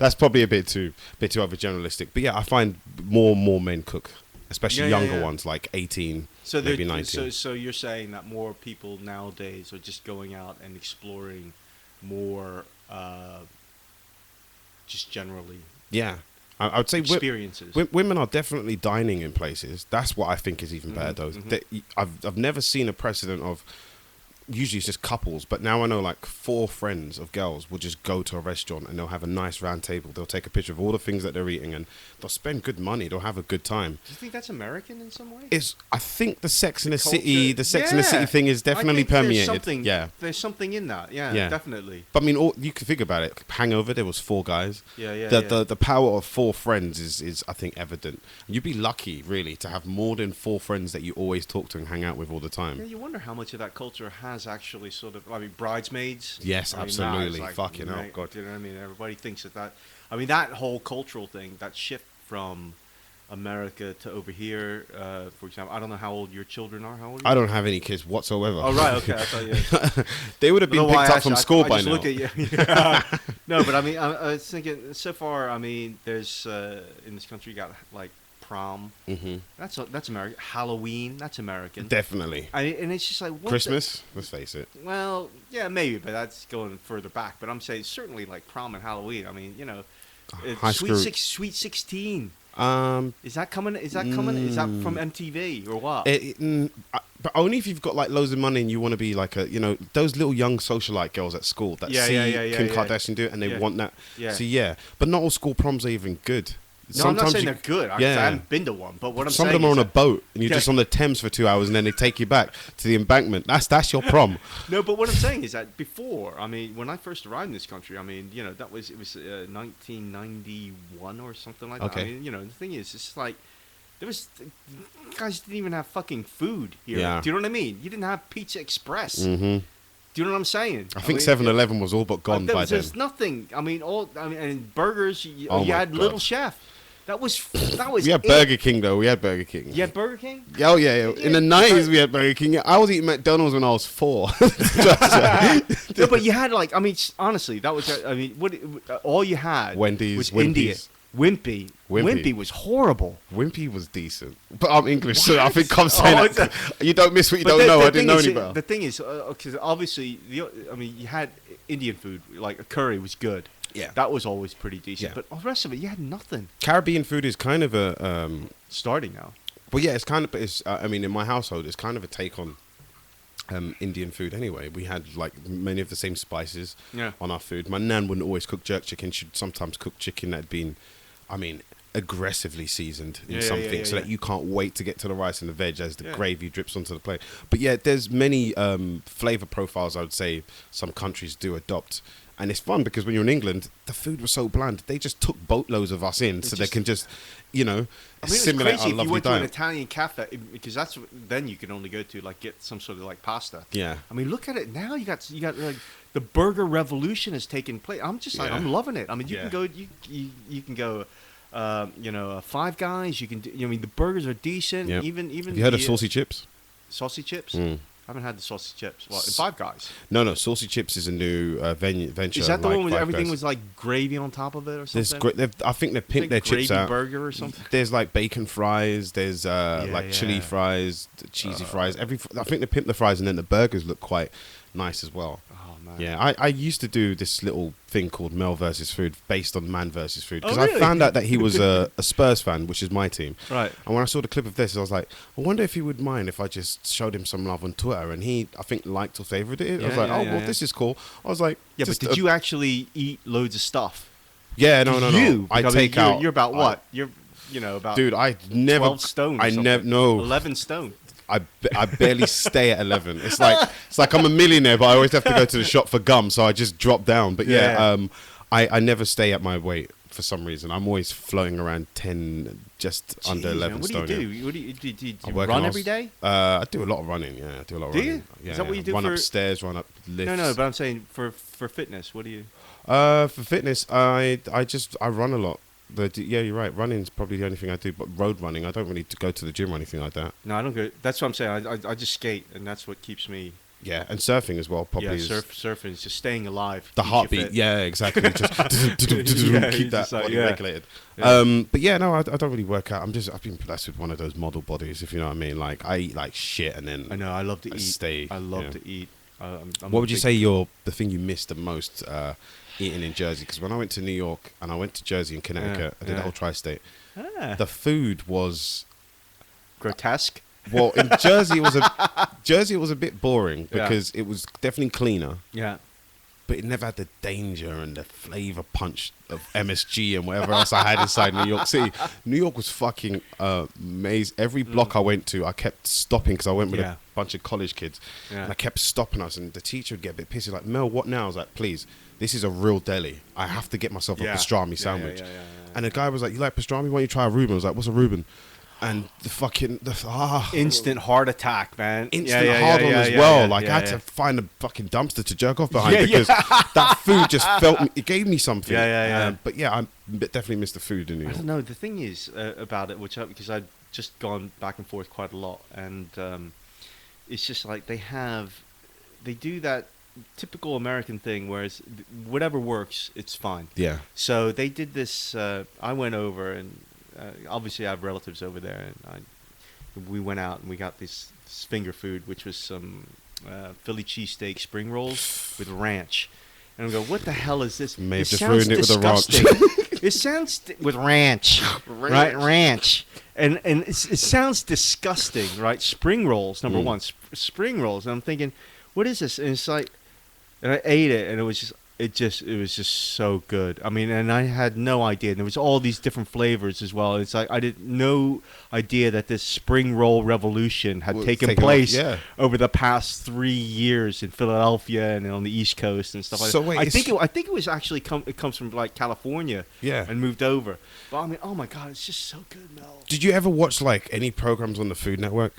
That's probably a bit too overgeneralistic. But yeah, I find more men cook, especially younger ones, like 18, maybe 19. So you're saying that more people nowadays are just going out and exploring more, just generally. Yeah. I would say experiences. Women are definitely dining in places. That's what I think is even better, though. I've never seen a precedent of usually it's just couples, but now I know like 4 friends of girls will just go to a restaurant and they'll have a nice round table. They'll take a picture of all the things that they're eating and they'll spend good money. They'll have a good time. Do you think that's American in some way? I think the Sex in the culture- City, the Sex in the City thing is definitely I think there's permeated. something, Yeah. there's something in that. Yeah, Yeah. definitely. But I mean, you can think about it. Hangover, there was 4 guys. Yeah. The power of 4 friends is I think evident. You'd be lucky really to have more than 4 friends that you always talk to and hang out with all the time. Yeah, you wonder how much of that culture has actually sort of, I mean, bridesmaids. Yes, I mean, absolutely. that is Fucking hell, right, God. You know what I mean? Everybody thinks that. I mean, that whole cultural thing, that shift from America to over here, for example. I don't know how old your children are. How old are you? I don't have any kids whatsoever. Oh, right, okay. I thought you... They would have been picked up from school by just now. Look at you. Yeah. No, but I mean, I was thinking, so far, I mean, there's, in this country, you got, like, prom. Hmm. That's American. Halloween, that's American. Definitely. And it's just like, what Christmas, let's face it. well, yeah, maybe, but that's going further back. But I'm saying certainly like prom and Halloween. I mean, you know, High school. Sweet 16. Um, Is that coming? Is that coming? Is that from MTV or what? but only if you've got like loads of money and you want to be like those little young socialite girls at school that see Kim Kardashian do it and they want that. Yeah. So yeah, but not all school proms are even good. No, I'm not saying they're good. I haven't been to one, but what I'm some saying of them are on is a boat and you're just on the Thames for 2 hours and then they take you back to the embankment. That's your prom. No, but what I'm saying is that before, I mean, when I first arrived in this country, I mean, you know, it was 1991 or something like that. Okay. I mean, you know, the thing is, it's like guys didn't even have fucking food here. Yeah. Do you know what I mean? You didn't have Pizza Express. Hmm. Do you know what I'm saying? I think mean, 7-Eleven was all but gone by then. There's nothing. I mean, and burgers. You Oh my had God. Little Chef. That was. We had Burger King though. We had Burger King. You had Burger King? Oh yeah. In the 90s we had Burger King. I was eating McDonald's when I was 4. No, but you had like. I mean, honestly, that was. I mean, all you had Wendy's, was Wimpy's. India. Wimpy was horrible. Wimpy was decent, but I'm English, so I What? think I'm saying Oh, that. You don't miss what you But don't the- know. the I didn't thing know is, any better. The thing is, because obviously, I mean, you had Indian food, like a curry was good. Yeah. That was always pretty decent. Yeah. But all the rest of it, you had nothing. Caribbean food is kind of a, Starting now. but yeah, it's kind of. I mean, in my household, it's kind of a take on Indian food. Anyway, we had like many of the same spices on our food. My nan wouldn't always cook jerk chicken; she'd sometimes cook chicken that had been, I mean, aggressively seasoned in something so that you can't wait to get to the rice and the veg as the gravy drips onto the plate. But yeah, there's many flavor profiles I would say some countries do adopt. And it's fun because when you're in England, the food was so bland. They just took boatloads of us in so they can just, I mean, assimilate it's our crazy if you lovely went to an diet. Italian cafe, because then you can only go to like get some sort of like pasta. Yeah. I mean, look at it now. You got like the burger revolution has taken place. I'm just like I'm loving it. I mean, you can go you can go. Five Guys. You can. I mean, the burgers are decent. Yep. Even. Have you heard of saucy chips? Saucy chips. Mm. I haven't had the saucy chips. What? Five Guys. No. Saucy chips is a new venture. Is that the like one where Five everything Guys. was like gravy on top of it or There's something? I think they've pimped their chips gravy out. burger or something. There's like bacon fries. There's like chili fries, cheesy fries. I think they pimp the fries, and then the burgers look quite nice as well. Oh man. Yeah, I used to do this little thing called Mel versus Food, based on Man versus Food, because Oh, really? I found out that he was a Spurs fan, which is my team. Right. And when I saw the clip of this, I was like, I wonder if he would mind if I just showed him some love on Twitter. And he, I think, liked or favoured it. I was like, this is cool. I was like, Yeah, but did you actually eat loads of stuff? Yeah, no. I Because take out. You're about what? You're about. Dude, I never. 12 stone. I never. No. 11 stone. I barely stay at 11. It's like I'm a millionaire, but I always have to go to the shop for gum, so I just drop down. But I never stay at my weight for some reason. I'm always floating around 10, just under 11 What stone. do you do? What do you I work run on every day? I do a lot of running. Yeah, I do a lot of Do running. you? Yeah, Is that what you do Run for- upstairs, run up lifts. No, but I'm saying for fitness. What do you? For fitness, I run a lot. Yeah, you're right. Running's probably the only thing I do. But road running, I don't really go to the gym or anything like that. No, I don't go. That's what I'm saying. I just skate, and that's what keeps me. Yeah, and surfing as well. Probably is surfing is just staying alive. the keeps you heartbeat. fit. Yeah, exactly. Just keep that just like, body yeah. regulated. Yeah. But yeah, no, I don't really work out. I've been blessed with one of those model bodies, if you know what I mean. Like I eat like shit, and then I know. I love to I eat. stay, I love yeah. to eat. I'm What a would you big- say the thing you missed the most eating in Jersey? Because when I went to New York and I went to Jersey and Connecticut, I did the whole tri-state. Ah, The food was grotesque. Well, in Jersey, it was a bit boring because it was definitely cleaner. Yeah. But it never had the danger and the flavor punch of MSG and whatever else I had inside New York City. New York was fucking amazing. Every block I went to, I kept stopping because I went with a bunch of college kids. Yeah. And I kept stopping us, and the teacher would get a bit pissy, like, Mel, what now? I was like, please, this is a real deli. I have to get myself a pastrami sandwich. And the guy was like, you like pastrami? Why don't you try a Reuben? I was like, what's a Reuben? And instant heart attack, man. Instant hard on as well. I had to find a fucking dumpster to jerk off behind because that food just it gave me something. But yeah, I definitely miss the food in New York. I don't know. The thing is about it, because I've just gone back and forth quite a lot, and it's just like they do that typical American thing, whereas whatever works, it's fine. Yeah. So they did this. I went over and. Obviously, I have relatives over there, and we went out and we got this finger food, which was some Philly cheesesteak spring rolls with ranch. And I go, what the hell is this? May have just ruined it with a ranch. It sounds with ranch, right? Ranch, and it sounds disgusting, right? Spring rolls, number one, spring rolls. And I'm thinking, what is this? And it's like, and I ate it, and it was just so good. I mean, and I had no idea. And there was all these different flavors as well. It's like I had no idea that this spring roll revolution had taken place over the past 3 years in Philadelphia and on the East Coast and stuff like that. Wait, I think it was actually it comes from like California and moved over. But I mean, oh my God, it's just so good, Mel. Did you ever watch like any programs on the Food Network?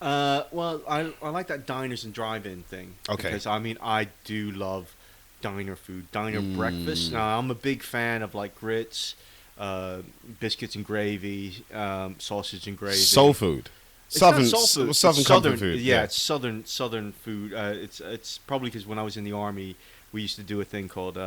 Well, I like that diners and drive-in thing. Okay. Because I mean, I do love diner food, diner breakfast. Now, I'm a big fan of like grits, biscuits and gravy, sausage and gravy. Soul food. Southern comfort food. Yeah, it's southern food. It's probably because when I was in the Army, we used to do a thing called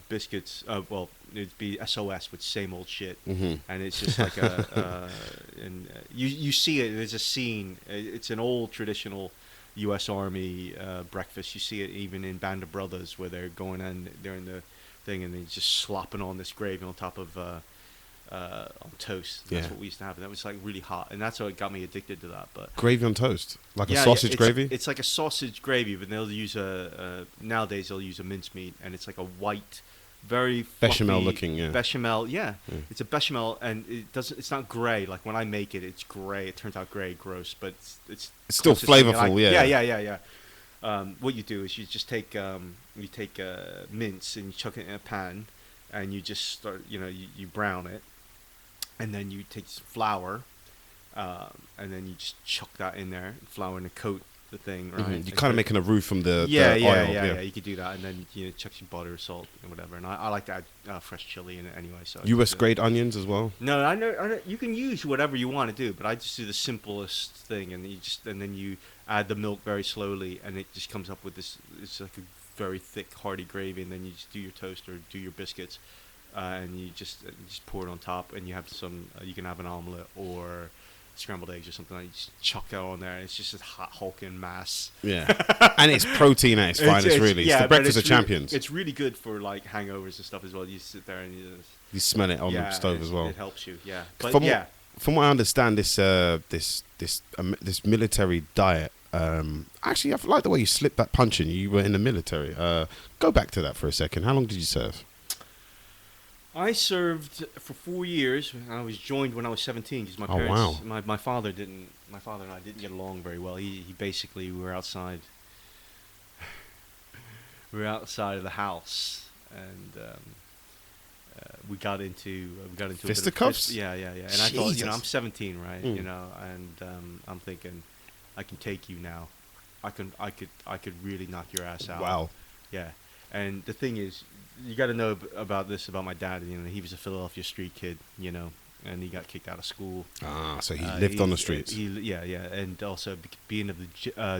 biscuits. Well, it'd be SOS, with same old shit, and it's just like and you see it. There's a scene. It's an old traditional U.S. Army breakfast. You see it even in Band of Brothers, where they're going in, they're in the thing, and they're just slopping on this gravy on top of on toast. That's what we used to have, and that was like really hot, and that's what got me addicted to that. But gravy on toast, like a sausage gravy. It's like a sausage gravy, but they'll use nowadays they'll use a mincemeat, and it's like a white, very fluffy, bechamel looking, bechamel. It's a bechamel, and it's not gray. Like when I make it, it's gray. It turns out gray, gross, but it's still flavorful. Yeah. What you do is you just take mince and you chuck it in a pan, and you just start, you brown it, and then you take flour, and then you just chuck that in there, flour, and coat the thing, right? You're kind of making a roux from the oil. Yeah. You could do that, and then chuck some butter, salt, and whatever. And I like to add fresh chili in it anyway. So U.S. grade onions as well. No, I know. You can use whatever you want to do, but I just do the simplest thing, and then you add the milk very slowly, and it just comes up with this. It's like a very thick, hearty gravy, and then you just do your toast or do your biscuits, and you just pour it on top, and you have some. You can have an omelet or scrambled eggs or something. You just chuck that on there, and it's just a hot hulking mass. Yeah, and it's protein at its finest, really. It's the breakfast of champions. It's really good for like hangovers and stuff as well. You sit there and you smell it on the stove as well. It helps you, But from what I understand, this military diet. Actually, I like the way you slipped that punch in. You were in the military. Go back to that for a second. How long did you serve? I served for 4 years. I was joined when I was 17 because my parents, my father and I didn't get along very well. He basically, we were outside of the house, and we got into fisticuffs. Yeah. And I thought, I'm 17, right? And I'm thinking, I can take you now. I could really knock your ass out. Wow. Yeah. And the thing is, you got to know about my dad. He was a Philadelphia street kid, and he got kicked out of school. So he lived on the streets. And also being of the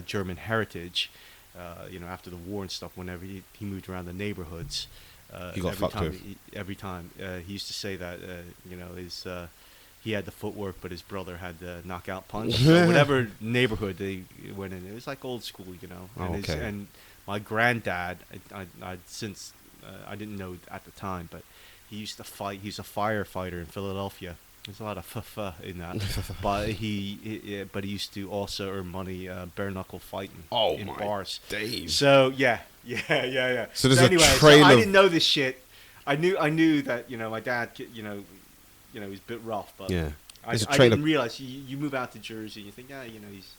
German heritage, after the war and stuff, whenever he moved around the neighborhoods, he got fucked with. Every time, he used to say that, he had the footwork, but his brother had the knockout punch. So whatever neighborhood they went in, it was like old school, And my granddad, I didn't know at the time, but he used to fight. He's a firefighter in Philadelphia. There's a lot of in that, but but he used to also earn money bare knuckle fighting in bars. Days. So yeah. So there's anyway, a trail I of... didn't know this shit. I knew that my dad he was a bit rough, but Yeah. I There's a trail didn't of... realize you move out to Jersey and you think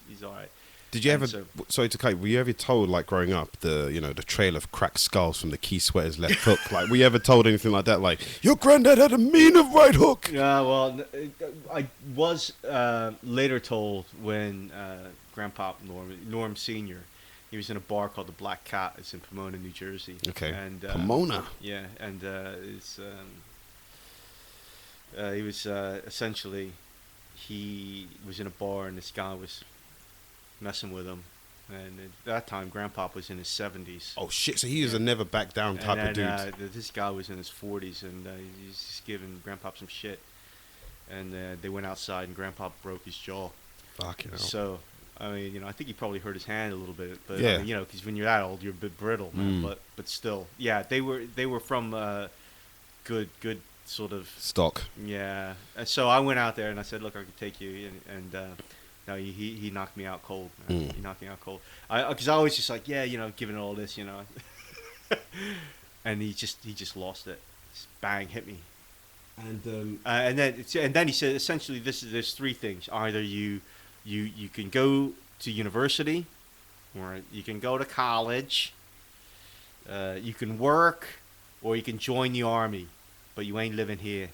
he's all right. Did you And ever... Sorry to cut you, were you ever told, like, growing up, the trail of cracked skulls from the Kiesewetters left hook? Like, were you ever told anything like that? Like, your granddad had a mean of right hook? Yeah, well, I was later told when Grandpa Norm Sr., he was in a bar called the Black Cat. It's in Pomona, New Jersey. Okay, and, Pomona. Yeah, and he was essentially, he was in a bar and this guy was messing with him. And at that time, Grandpa was in his 70s. Oh, shit, so he was a never back down type of dude. This guy was in his 40s, and he's just giving Grandpa some shit. And they went outside, and Grandpa broke his jaw. Fucking hell. So, I mean, I think he probably hurt his hand a little bit. But, yeah. Because when you're that old, you're a bit brittle, man. But still, yeah, they were from good sort of... stock. Yeah. And so I went out there, and I said, look, I could take you, and no, he knocked me out cold, man. He knocked me out cold. Because I was just like, giving it all this, and he just lost it. Just bang, hit me. And then he said, essentially, there's three things. Either you can go to university, or you can go to college, you can work, or you can join the army, but you ain't living here.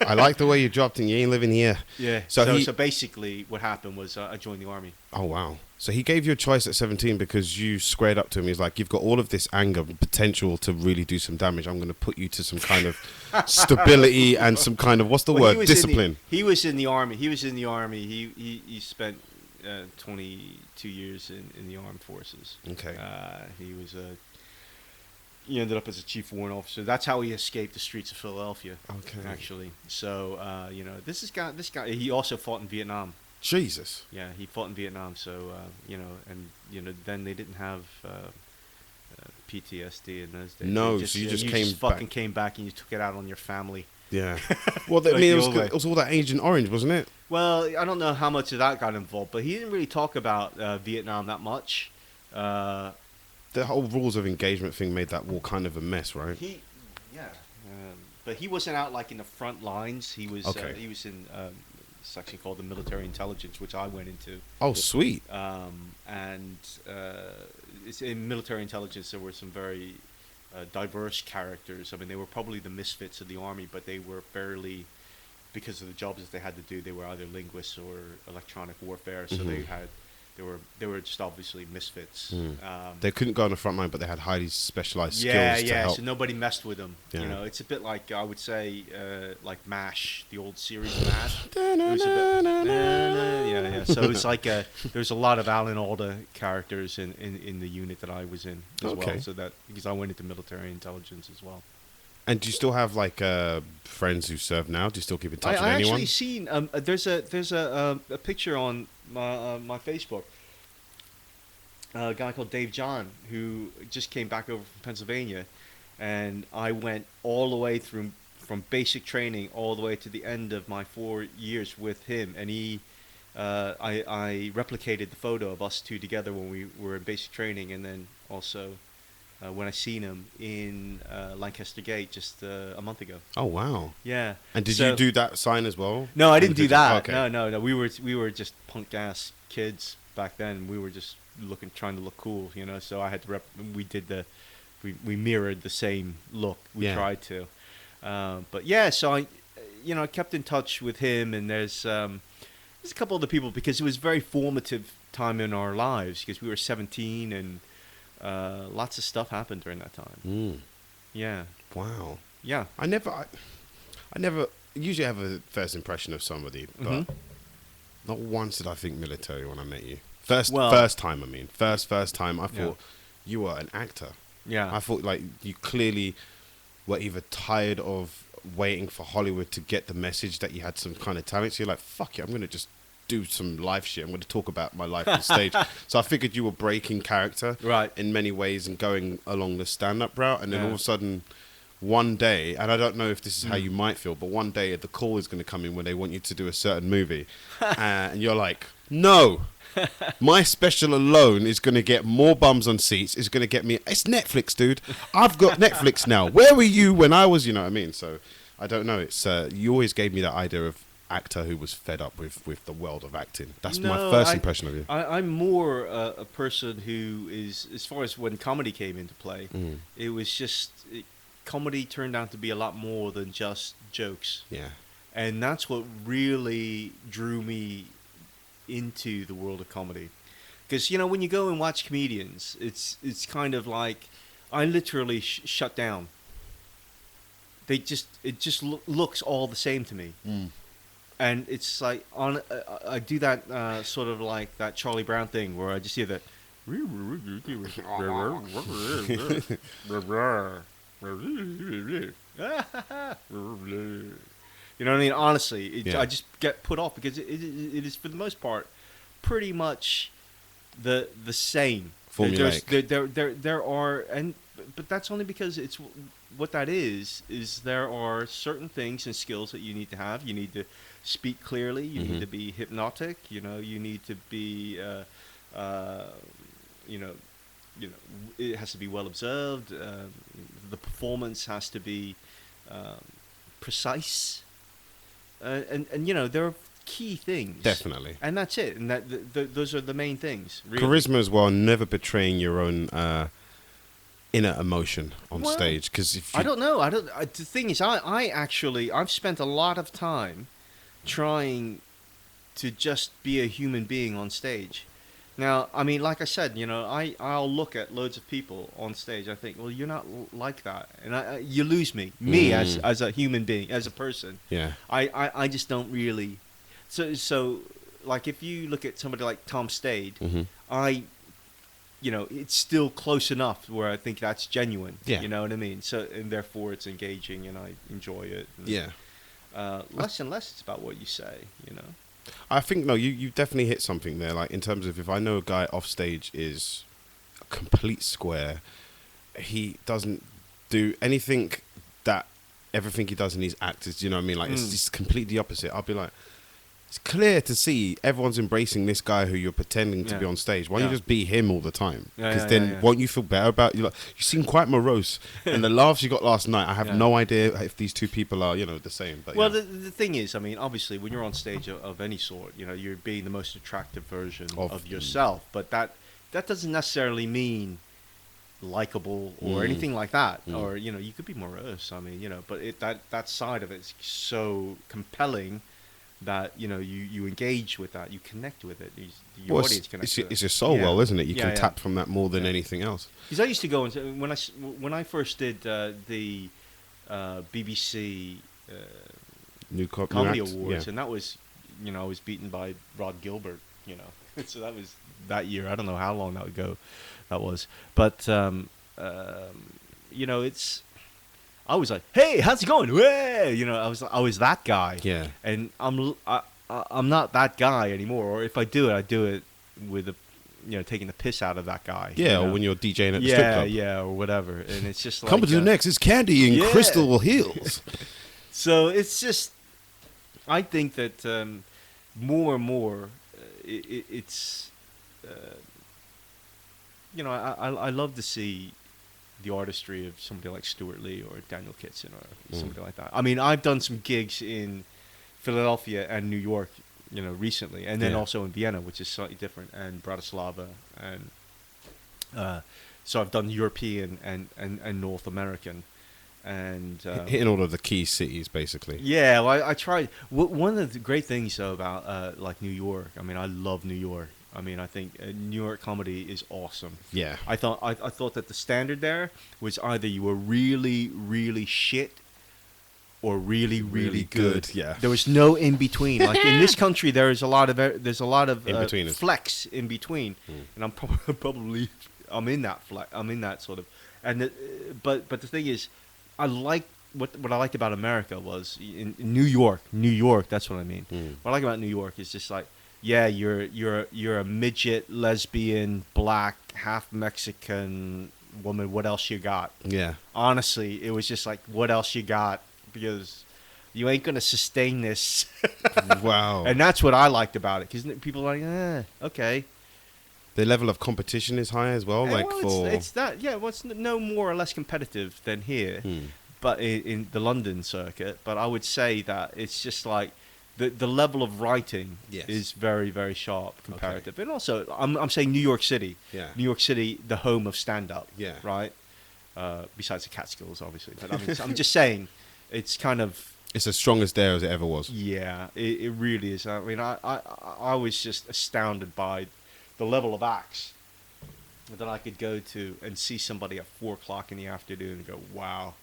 I like the way you dropped and you ain't living here. Yeah. So basically what happened was I joined the army. Oh, wow. So he gave you a choice at 17 because you squared up to him. He's like, you've got all of this anger, potential to really do some damage. I'm going to put you to some kind of stability and some kind of, what's the word? Discipline. He was in the army. He spent 22 years in the armed forces. Okay. He ended up as a chief warrant officer. That's how he escaped the streets of Philadelphia. Okay. Actually, so this guy. He also fought in Vietnam. Jesus. Yeah, he fought in Vietnam. So then they didn't have PTSD in those days. No, so you just fucking came back and you took it out on your family. Yeah. Well, I mean, it was all that Agent Orange, wasn't it? Well, I don't know how much of that got involved, but he didn't really talk about Vietnam that much. The whole rules of engagement thing made that war kind of a mess, right? But he wasn't out like in the front lines. He was okay. He was in a section called the military intelligence, which I went into. Oh, sweet. It's in military intelligence. There were some very diverse characters. I mean, they were probably the misfits of the army, but they were fairly, because of the jobs that they had to do, they were either linguists or electronic warfare. So they were just obviously misfits. They couldn't go on the front line, but they had highly specialized skills to help. So nobody messed with them. Yeah. It's a bit like, I would say, like MASH, the old series MASH. It was a bit, So it's like there's a lot of Alan Alda characters in the unit that I was in as well. So that because I went into military intelligence as well. And do you still have like friends who serve now? Do you still keep in touch with I anyone? actually seen there's a picture on my Facebook. A guy called Dave John who just came back over from Pennsylvania, and I went all the way through from basic training all the way to the end of my 4 years with him, and I replicated the photo of us two together when we were in basic training, and then also when I seen him in Lancaster Gate just a month ago. Oh wow! Yeah. And did you do that sign as well? No, I didn't do that. Okay. No. We were just punk ass kids back then. We were just trying to look cool, So I had to we mirrored the same look. We tried to, but yeah. So I kept in touch with him, and there's a couple other people because it was a very formative time in our lives because we were 17 and. Lots of stuff happened during that time. Yeah. Wow. Yeah. I never usually have a first impression of somebody, but not once did I think military when I met you. First time, I thought you were an actor. Yeah. I thought like you clearly were either tired of waiting for Hollywood to get the message that you had some kind of talent. So you're like, fuck it, I'm going to just do some live shit. I'm going to talk about my life on stage. So I figured you were breaking character right in many ways and going along the stand-up route. And then all of a sudden, one day, and I don't know if this is how you might feel, but one day the call is going to come in when they want you to do a certain movie, and you're like, no, my special alone is going to get more bums on seats. It's going to get me. It's Netflix, dude. I've got Netflix now. Where were you when I was? You know what I mean? So I don't know. It's you always gave me that idea of actor who was fed up with the world of acting. That's my first impression of you. I'm more a person who is, as far as when comedy came into play, it was just comedy turned out to be a lot more than just jokes. Yeah. And that's what really drew me into the world of comedy. Because, you know, when you go and watch comedians, it's kind of like, I literally shut down. It just looks all the same to me. And it's like, I do that sort of like that Charlie Brown thing where I just hear that. You know what I mean? Honestly, I just get put off because it is, for the most part, pretty much the same. Formulaic. There are, but that's only because it's what that is there are certain things and skills that you need to have. You need to speak clearly. You need to be hypnotic. You know, you need to be, it has to be well observed. The performance has to be precise. And you know, there are key things. Definitely. And that's it. And those are the main things. Really. Charisma as well, never betraying your own inner emotion on stage. Because if you... I don't know. The thing is, I've spent a lot of time trying to just be a human being on stage. Now, I mean, like I said, you know, I'll look at loads of people on stage. I think, well, you're not like that, and you lose me as a human being, as a person. Yeah. I just don't really. So like if you look at somebody like Tom Stade, you know, it's still close enough where I think that's genuine. Yeah. You know what I mean? So, and therefore it's engaging, and I enjoy it. And, yeah. Less and less it's about what you say, you know. I think, no, you definitely hit something there. Like, in terms of, if I know a guy off stage is a complete square, he doesn't do anything that everything he does in his act is, you know what I mean? Like, it's just completely opposite. I'll be like, it's clear to see everyone's embracing this guy who you're pretending to be on stage. Why don't you just be him all the time? Because then won't you feel better about you? Like, you seem quite morose, and the laughs you got last night, I have no idea if these two people are, you know, the same. But well, the thing is, I mean, obviously, when you're on stage of any sort, you know, you're being the most attractive version of yourself. But that doesn't necessarily mean likable or anything like that. Or, you know, you could be morose. I mean, you know, but that side of it's so compelling that, you know, you engage with that, you connect with it, your audience connects with it. It's your soul, isn't it? You can tap from that more than anything else. Because I used to go and when I first did the BBC New Comedy Awards, and that was, you know, I was beaten by Rod Gilbert, you know, so that was that year. I don't know how long that was, but you know, it's. I was like, "Hey, how's it going?" Way! You know, I was that guy. Yeah. And I'm not that guy anymore. Or if I do it with taking the piss out of that guy. Yeah, you know? Or when you're DJing at the strip club. Yeah, or whatever. And it's just like coming to the next is Candy in Crystal Hills. So it's just, I think that more and more, it's, you know, I love to see the artistry of somebody like Stuart Lee or Daniel Kitson or somebody like that. I mean, I've done some gigs in Philadelphia and New York, you know, recently, and then also in Vienna, which is slightly different, and Bratislava, and so I've done European and North American, and hitting all of the key cities, basically. Yeah, well, I tried. One of the great things though about like New York, I mean, I love New York. I mean, I think New York comedy is awesome. Yeah. I thought that the standard there was either you were really, really shit or really, really good. Yeah. There was no in between. Like in this country, there's a lot of flex in between, and I'm probably in that flex. I'm in that sort of. And but the thing is, I like what I liked about America was in New York. New York. That's what I mean. What I like about New York is just like. Yeah, you're a midget, lesbian, black, half Mexican, woman, what else you got? Yeah. Honestly, it was just like, what else you got? Because you ain't gonna sustain this. Wow. And that's what I liked about it, because people are like, okay. The level of competition is high as well. Like Well, it's that, yeah. Well, it's no more or less competitive than here, but in the London circuit. But I would say that it's just like the level of writing Yes. is very, very sharp comparative. And also, I'm saying New York City. Yeah. New York City, the home of stand-up. Yeah. Right. Besides the Catskills, obviously. But I mean, I'm just saying, it's kind of. It's as strong as there as it ever was. Yeah, it really is. I mean, I was just astounded by the level of acts that I could go to and see somebody at 4 o'clock in the afternoon and go, wow,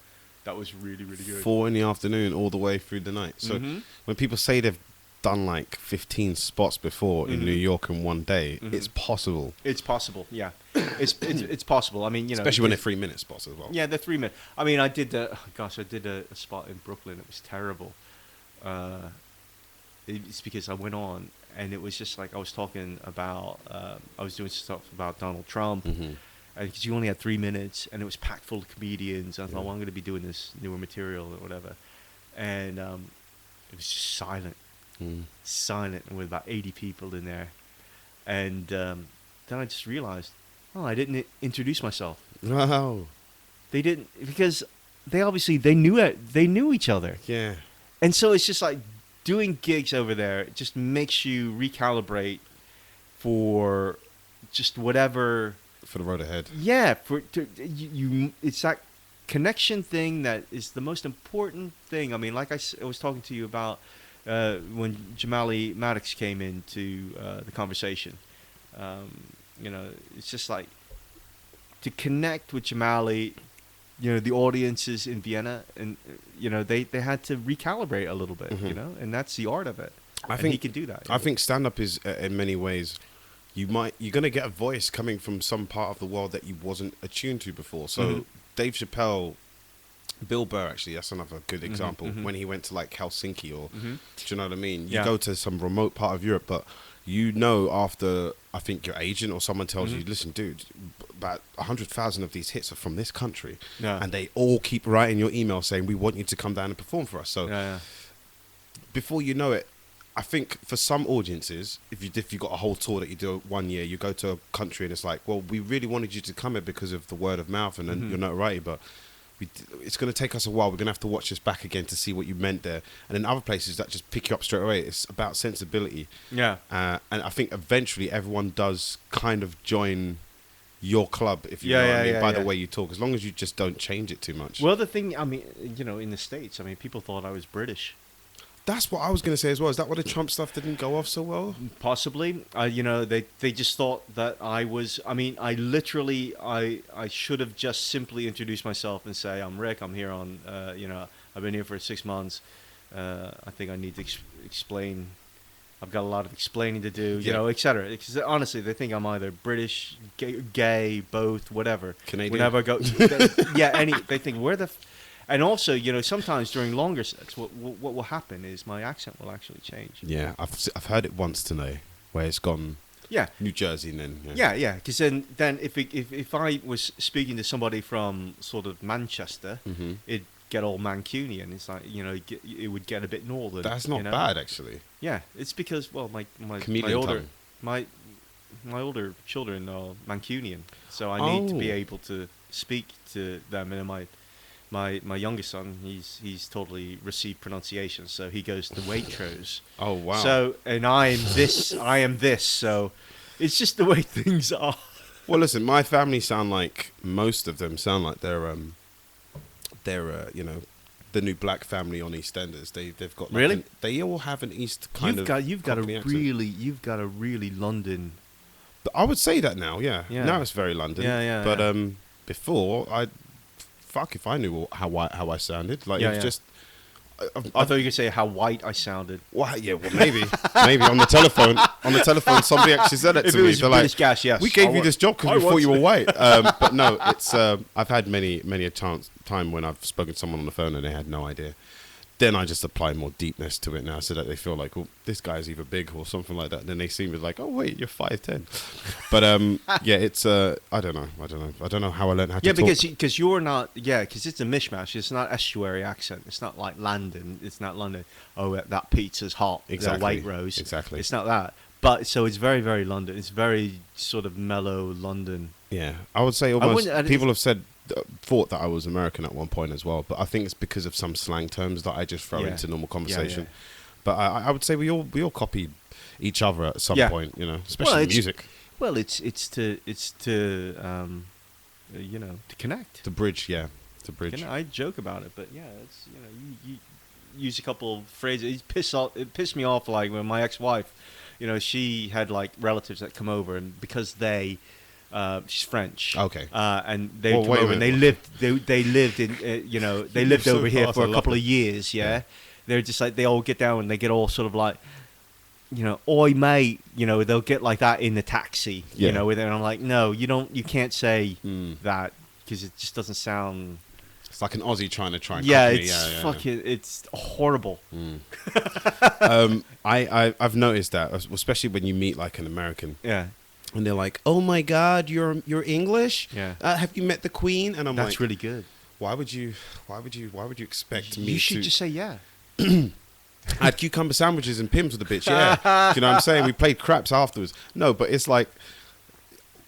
that was really, really good. 4 in the afternoon all the way through the night. So when people say they've done like 15 spots before in New York in one day, it's possible. It's possible, yeah. It's possible. I mean, you know, especially when they're 3-minute spots as well. Yeah, they're 3 minutes. I mean, I did a spot in Brooklyn. It was terrible. It's because I went on, and it was just like I was talking about, I was doing stuff about Donald Trump, because you only had 3 minutes, and it was packed full of comedians. I thought, well, I'm going to be doing this newer material or whatever. And it was just silent, and with about 80 people in there. And then I just realized, oh, I didn't introduce myself. Wow. They didn't, because they knew each other. Yeah. And so it's just like doing gigs over there, it just makes you recalibrate for just whatever. For the road ahead. Yeah, it's that connection thing that is the most important thing. I mean, like I was talking to you about when Jamali Maddox came into the conversation. You know, it's just like to connect with Jamali. You know, the audiences in Vienna, and you know, they had to recalibrate a little bit. You know, and that's the art of it. I think he can do that. I think stand-up is in many ways. You're going to get a voice coming from some part of the world that you wasn't attuned to before. So Dave Chappelle, Bill Burr, actually, that's another good example. When he went to like Helsinki, or do you know what I mean? You go to some remote part of Europe, but you know, after I think your agent or someone tells you, listen, dude, about 100,000 of these hits are from this country, and they all keep writing your email saying we want you to come down and perform for us. So before you know it, I think for some audiences, if you got a whole tour that you do 1 year, you go to a country and it's like, well, we really wanted you to come here because of the word of mouth and then your notoriety, but it's going to take us a while. We're going to have to watch this back again to see what you meant there. And in other places that just pick you up straight away, it's about sensibility. Yeah. And I think eventually everyone does kind of join your club, if you know what I mean, by the way you talk, as long as you just don't change it too much. Well, the thing, I mean, you know, in the States, I mean, people thought I was British. That's what I was going to say as well. Is that why the Trump stuff didn't go off so well? Possibly. You know, they just thought that I was... I mean, I should have just simply introduced myself and say, I'm Rick, I'm here on... you know, I've been here for 6 months. I think I need to explain... I've got a lot of explaining to do, you know, etc. Because honestly, they think I'm either British, gay, both, whatever. Canadian. Whenever I go... they think, where the... And also, you know, sometimes during longer sets, what will happen is my accent will actually change. Yeah, I've heard it once today, where it's gone. Yeah, New Jersey, and then. Yeah. Because then if I was speaking to somebody from sort of Manchester, it'd get all Mancunian. It's like, you know, it would get a bit northern. That's not bad, actually. Yeah, it's because my older children are Mancunian, so I need to be able to speak to them, and my youngest son, he's totally received pronunciation, so he goes to Waitrose. Oh wow! So, and I am this. So, it's just the way things are. Well, listen, my family sound like most of them sound like they're you know, the new black family on EastEnders. They've got like they all have an East kind of. You've got a really London. But I would say that now. Yeah. Now it's very London. Yeah. But before fuck if I knew how I sounded. Like it's just. I thought you were gonna say how white I sounded. Well, yeah, well maybe on the telephone. Somebody actually said it to me. They're like, gas, yes. "We gave you this job because we thought you were white." But no, it's. I've had many a time when I've spoken to someone on the phone and they had no idea. then I just apply more deepness to it now, so that they feel like, oh, this guy's either big or something like that. And then they see me like, oh wait, you're 5'10". But yeah, it's I don't know how I learned how to talk. because you're not, because it's a mishmash. It's not estuary accent. It's not like London. It's not London. Oh, that pizza's hot. Exactly. The white rose. Exactly. It's not that. But so it's very, very London. It's very sort of mellow London. Yeah, I would say almost people have thought that I was American at one point as well, but I think it's because of some slang terms that I just throw into normal conversation. Yeah. But I would say we all copy each other at some point, you know, especially music. Well, it's to you know, to connect. To bridge, yeah, to bridge. You know, I joke about it, but yeah, it's, you know, you use a couple of phrases. It pissed me off, like when my ex-wife, you know, she had like relatives that come over, and because she's French. Okay. And they come over and they lived in, you know, they lived over here for a couple of years. Yeah. They're just like, they all get down and they get all sort of like, you know, oi mate, you know, they'll get like that in the taxi, you know, and I'm like, no, you can't say that, because it just doesn't sound. It's like an Aussie trying to copy. It's fucking, it's horrible. I've noticed that, especially when you meet like an American. Yeah. And they're like, "Oh my God, you're English? Yeah. Have you met the Queen?" And I'm like, "That's really good." Why would you expect me to? You should just say yeah. I had cucumber sandwiches and Pims with the bitch. Yeah, you know what I'm saying? We played craps afterwards. No, but it's like,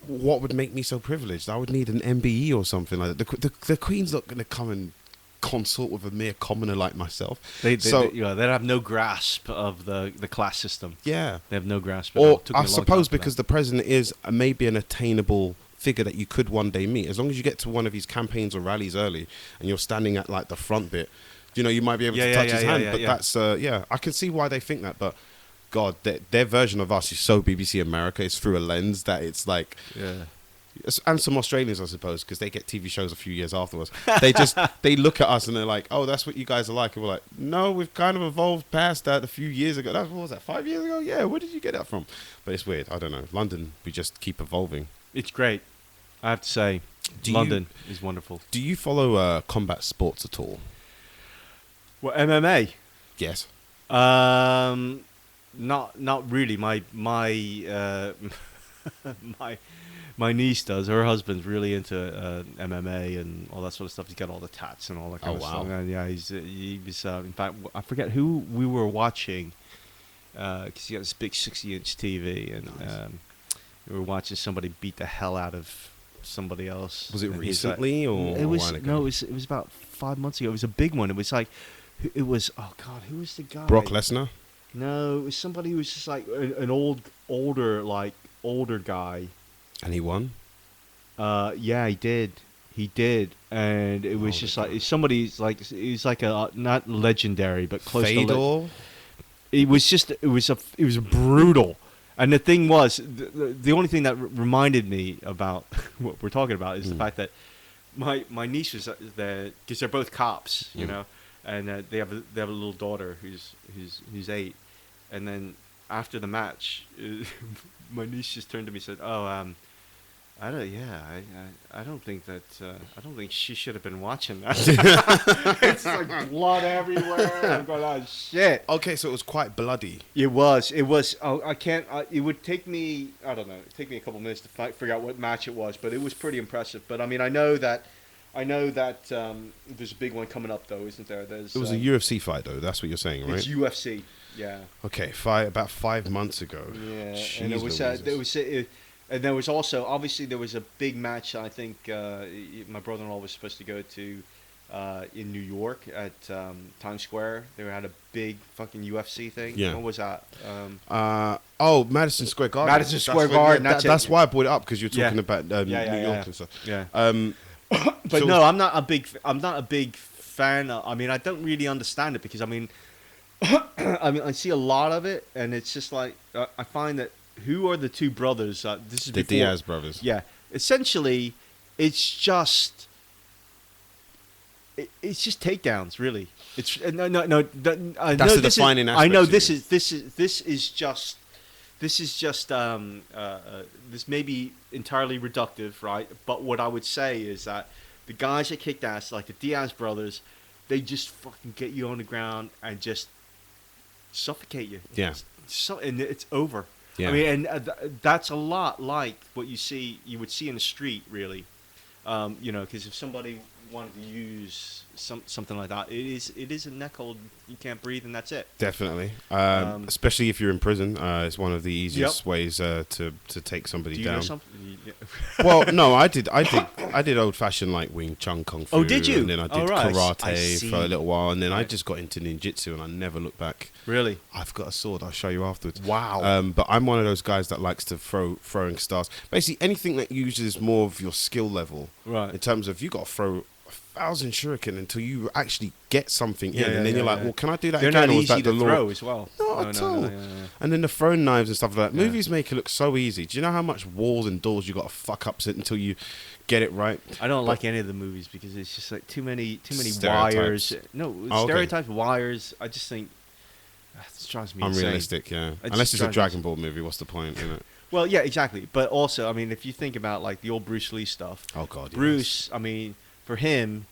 what would make me so privileged? I would need an MBE or something like that. The Queen's not going to come and consort with a mere commoner like myself. They have no grasp of the class system. Yeah, they have no grasp. Or I suppose because the president is maybe an attainable figure that you could one day meet, as long as you get to one of his campaigns or rallies early and you're standing at like the front bit, you know, you might be able to touch his hand. But that's I can see why they think that. But God, their version of us is so BBC America. It's through a lens that it's like, and some Australians, I suppose, because they get TV shows a few years afterwards. They look at us and they're like, oh, that's what you guys are like. And we're like, no, we've kind of evolved past that a few years ago. What was that, 5 years ago? Yeah, where did you get that from? But it's weird. I don't know. London, we just keep evolving. It's great. I have to say, London is wonderful. Do you follow combat sports at all? Well, MMA? Yes. Not really. My my niece does. Her husband's really into MMA and all that sort of stuff. He's got all the tats and all that kind of stuff. And yeah, he was. In fact, I forget who we were watching, because he got this big 60-inch TV, and we were watching somebody beat the hell out of somebody else. Was it recently or it was? No, it was about 5 months ago. It was a big one. It was like, oh God, who was the guy? Brock Lesnar. No, it was somebody who was just like an older guy. And he won? Yeah, he did. He did. And it was just like, somebody's like, he's like a, not legendary, but close Fedor? to it was brutal. And the thing was, the only thing that reminded me about what we're talking about is the fact that my niece was there, because they're both cops, you know, and they have a little daughter who's 8, and then after the match, my niece just turned to me and said, "Oh, I don't think she should have been watching that." It's like blood everywhere. I'm going, oh shit. Okay, so it was quite bloody. It was. Oh, I can't. It would take me. I don't know. It'd take me a couple minutes to figure out what match it was, but it was pretty impressive. But I mean, I know that there's a big one coming up, though, isn't there? It was a UFC fight, though. That's what you're saying, right? It's UFC. Yeah. Okay, about 5 months ago. Yeah, Jeez, and and there was also, obviously, there was a big match. I think my brother-in-law was supposed to go to in New York at Times Square. They had a big fucking UFC thing. Yeah. What was that? Madison Square Garden. Madison Square Garden. That's why I brought it up, because you're talking about New York and stuff. Yeah. But no, I'm not a big fan. I mean, I don't really understand it, because I mean, I see a lot of it, and it's just like, I find that, who are the two brothers? This is the Diaz brothers. Yeah, essentially, it's just takedowns, really. It's no. That's the defining aspect. I know this may be entirely reductive, right? But what I would say is that the guys that kicked ass, like the Diaz brothers, they just fucking get you on the ground and just suffocate you. Yeah. And it's over. Yeah. I mean, and that's a lot like what you would see in the street, really. You know, because if somebody wanted to use something like that, it is a neck hold. You can't breathe, and that's it. Definitely, especially if you're in prison. It's one of the easiest ways to take somebody Do you down. know something? Well, no, I did old fashioned like Wing Chun Kung Fu. Oh, did you? And then I did right. karate for a little while, and then I Right. just got into ninjutsu, and I never looked back. Really? I've got a sword. I'll show you afterwards. Wow. But I'm one of those guys that likes to throwing stars. Basically, anything that uses more of your skill level. Right. In terms of you got to throw 1,000 shuriken until you actually get something in, Yeah, and then you're like, yeah. well, can I do that They're again? not or is easy that the to law? throw as well. Not at all. Yeah. And then the throwing knives and stuff like that. Yeah. Movies make it look so easy. Do you know how much walls and doors you got to fuck up until you get it right? I don't like any of the movies because it's just like too many Stereotypes. wires. No, Oh, okay. stereotypes, wires. I just think it drives me insane. Unrealistic, yeah. It Unless just it's a drives me Dragon Ball movie, what's the point? You know? Well, yeah, exactly. But also, I mean, if you think about like the old Bruce Lee stuff, Oh God, Bruce, I mean, for him,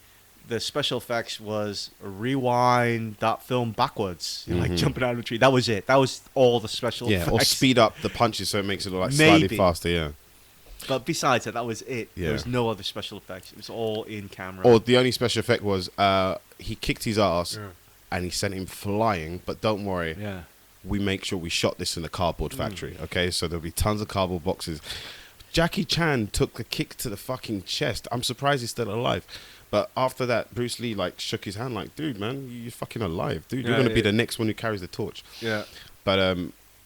the special effects was rewind that film backwards, like jumping out of a tree. That was it. That was all the special yes. effects. Yeah, or speed up the punches so it makes it look like slightly Maybe. faster. Yeah. But besides that, that was it. Yeah. There was no other special effects. It was all in camera. Or the only special effect was he kicked his ass Yeah. and he sent him flying. But don't worry, Yeah. we make sure we shot this in a cardboard factory. Okay, so there'll be tons of cardboard boxes. Jackie Chan took a kick to the fucking chest. I'm surprised he's still alive. But after that, Bruce Lee like shook his hand like, dude, man, you're fucking alive, dude. You're Yeah, gonna be yeah. the next one who carries the torch. Yeah. But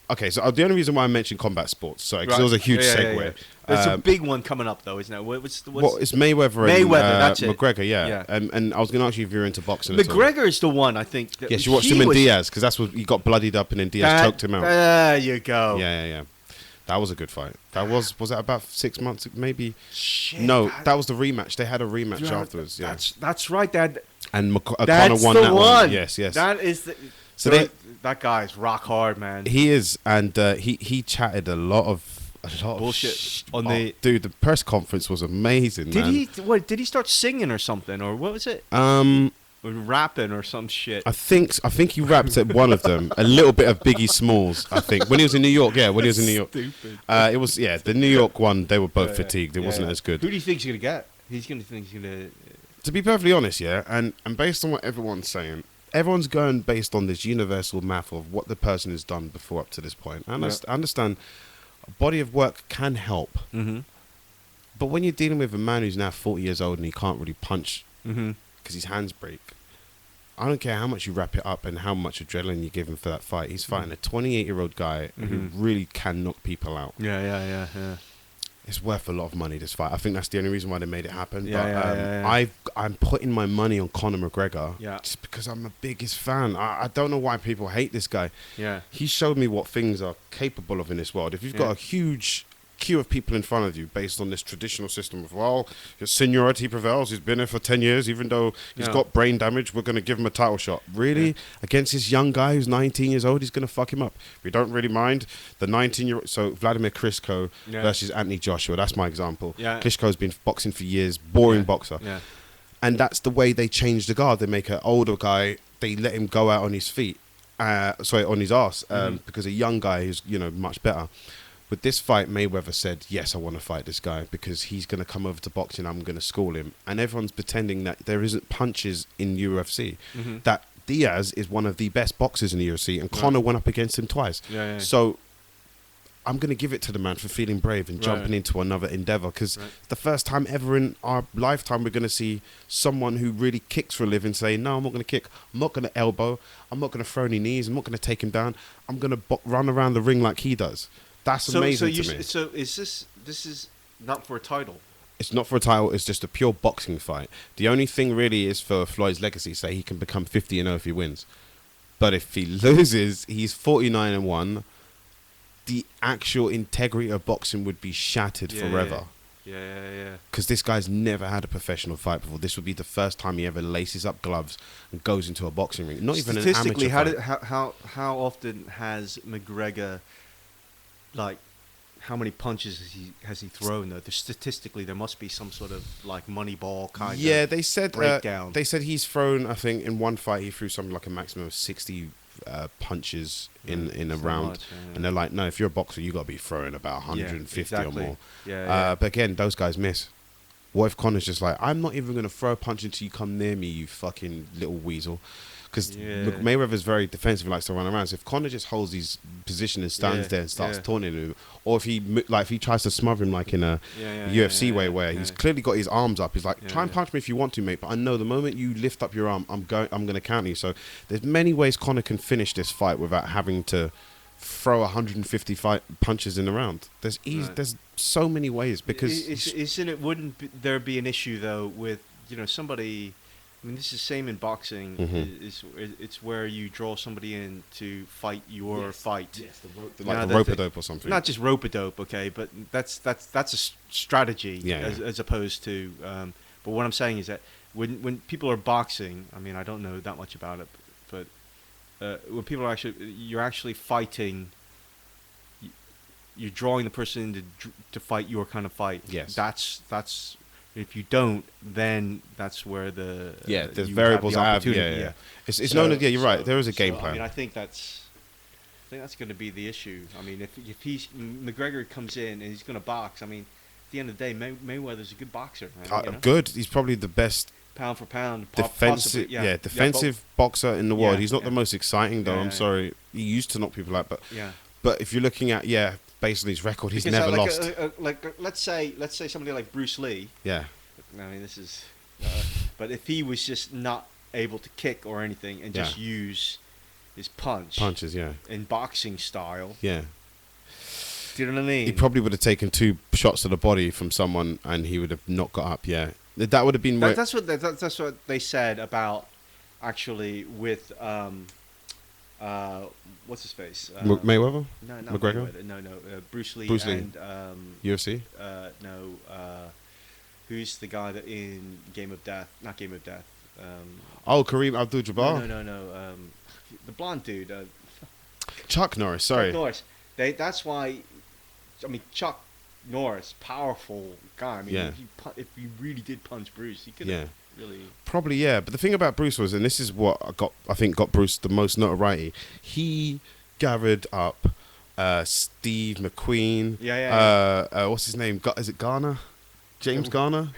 okay, so the only reason why I mentioned combat sports, sorry, because it was a huge segue. There's a big one coming up though, isn't it? What's It's Mayweather and that's it. McGregor, yeah. Yeah. And I was going to ask you if you're into boxing. at all. McGregor is the one I think. That Yes, you watched he him in was- Diaz because that's what he got bloodied up and then Diaz choked him out. There you go. Yeah. That was a good fight. That was that about 6 months maybe? Shit, No, that was the rematch. They had a rematch Yeah, afterwards. Yeah, That's right. That and O'Connor that's won the that one. Yes. That is the. So that guy's rock hard, man. he is, and he chatted a lot of Bullshit on oh, the- dude. The press conference was amazing. Did man. he? What did he start singing or something, or what was it? Or rapping or some shit. I think he rapped at one of them. A little bit of Biggie Smalls, I think, when he was in New York. Yeah, when he was in New York. Stupid. It was the New York one. They were both fatigued. It wasn't as good. Who do you think he's gonna get? He's gonna To be perfectly honest, yeah, and based on what everyone's saying, everyone's going based on this universal math of what the person has done before up to this point. And I understand a body of work can help, but when you're dealing with a man who's now 40 years old and he can't really punch because his hands break, I don't care how much you wrap it up and how much adrenaline you give him for that fight. He's fighting a 28-year-old guy who really can knock people out. Yeah. It's worth a lot of money, this fight. I think that's the only reason why they made it happen. Yeah, but I'm putting my money on Conor McGregor Yeah. just because I'm the biggest fan. I don't know why people hate this guy. Yeah. He showed me what things are capable of in this world. If you've got Yeah. a huge queue of people in front of you based on this traditional system of, well, his seniority prevails, he's been here for 10 years, even though he's Yeah. got brain damage, we're going to give him a title shot. Really? Yeah. Against this young guy who's 19 years old, he's going to fuck him up. We don't really mind the 19-year-old. So Vladimir Klitschko versus Anthony Joshua, that's my example. Yeah. Klitschko's been boxing for years, boring boxer. Yeah. And that's the way they change the guard. They make an older guy, they let him go out on his feet, on his ass, because a young guy is, much better. With this fight, Mayweather said, yes, I want to fight this guy because he's going to come over to boxing. I'm going to school him. And everyone's pretending that there isn't punches in UFC. That Diaz is one of the best boxers in the UFC, and Conor went up against him twice. Yeah. So I'm going to give it to the man for feeling brave and jumping into another endeavor, because the first time ever in our lifetime we're going to see someone who really kicks for a living say, no, I'm not going to kick, I'm not going to elbow, I'm not going to throw any knees, I'm not going to take him down, I'm going to run around the ring like he does. That's amazing to me. So is this is not for a title? It's not for a title. It's just a pure boxing fight. The only thing really is for Floyd's legacy. Say he can become 50-0 if he wins, but if he loses, he's 49-1. The actual integrity of boxing would be shattered forever. Yeah. Because this guy's never had a professional fight before. This would be the first time he ever laces up gloves and goes into a boxing ring. Not even an amateur fight. How often has McGregor how many punches has he thrown though? Statistically, there must be some sort of like Moneyball kind Yeah, of they said breakdown. they said he's thrown. I think in one fight he threw something like a maximum of 60 punches in a round, much, yeah. and they're like, no, if you're a boxer, you got to be throwing about 150 exactly. or more. Yeah. But again, those guys miss. What if Conor's just like, I'm not even going to throw a punch until you come near me, you fucking little weasel? Because Mayweather's very defensive, likes to run around. So if Conor just holds his position and stands there and starts taunting him, or if he tries to smother him like in a UFC way where he's clearly got his arms up, he's like, try and punch me if you want to, mate. But I know the moment you lift up your arm, I'm going to counter you. So there's many ways Conor can finish this fight without having to throw 150 punches in a round. There's so many ways because wouldn't there be an issue though with somebody? I mean, this is the same in boxing. It's where you draw somebody in to fight your fight. Yes, like the rope-a-dope or something. Not just rope-a-dope, okay, but that's a strategy as opposed to. But what I'm saying is that when people are boxing, I mean, I don't know that much about it, but when people are you're actually fighting. You're drawing the person to fight your kind of fight. Yes, that's. If you don't, then that's where the there's variables I have. Yeah. It's known as you're right. There is a game plan. I mean, I think that's going to be the issue. I mean, if McGregor comes in and he's going to box, I mean, at the end of the day, Mayweather's a good boxer. Man, Good. He's probably the best pound for pound defensive. Defensive boxer in the world. He's not the most exciting though. I'm sorry. He used to knock people out, but if you're looking at based on his record, he's never lost. Let's say somebody like Bruce Lee. Yeah. I mean, this is. But if he was just not able to kick or anything and just use his punches, in boxing style. Yeah. Do you know what I mean? He probably would have taken 2 shots to the body from someone, and he would have not got up. Yeah. That would have been. That's what they said about actually with. What's his face? Mayweather? No, not McGregor? Mayweather. No. Bruce Lee. And UFC? No. Who's the guy that in Game of Death? Not Game of Death. Kareem Abdul-Jabbar? No. The blonde dude. Chuck Norris. Sorry. Chuck Norris. That's why. I mean, Chuck Norris, powerful guy. I mean, if he really did punch Bruce, he could have. Really? Probably, yeah. But the thing about Bruce was, and this is what I think got Bruce the most notoriety, he gathered up Steve McQueen. What's his name? Is it Garner? James Garner?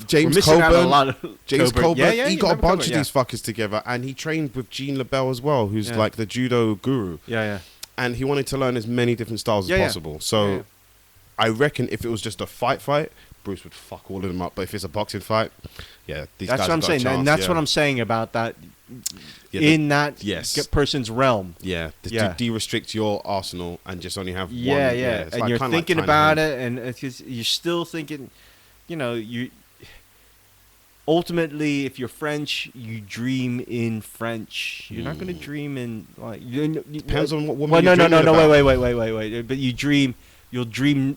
James Coburn. James Coburn. He got a bunch of these fuckers together, and he trained with Gene LaBelle as well, who's like the judo guru. And he wanted to learn as many different styles as possible. So I reckon if it was just a fight, Bruce would fuck all of them up. But if it's a boxing fight, these guys that's what I'm saying. And that's what I'm saying about that person's realm. To de-restrict your arsenal and just only have one. And like, you're thinking about it, and because you're still thinking, you ultimately, if you're French, you dream in French. You're not going to dream in like. Depends on what woman. Well, you're dreaming about. Wait. But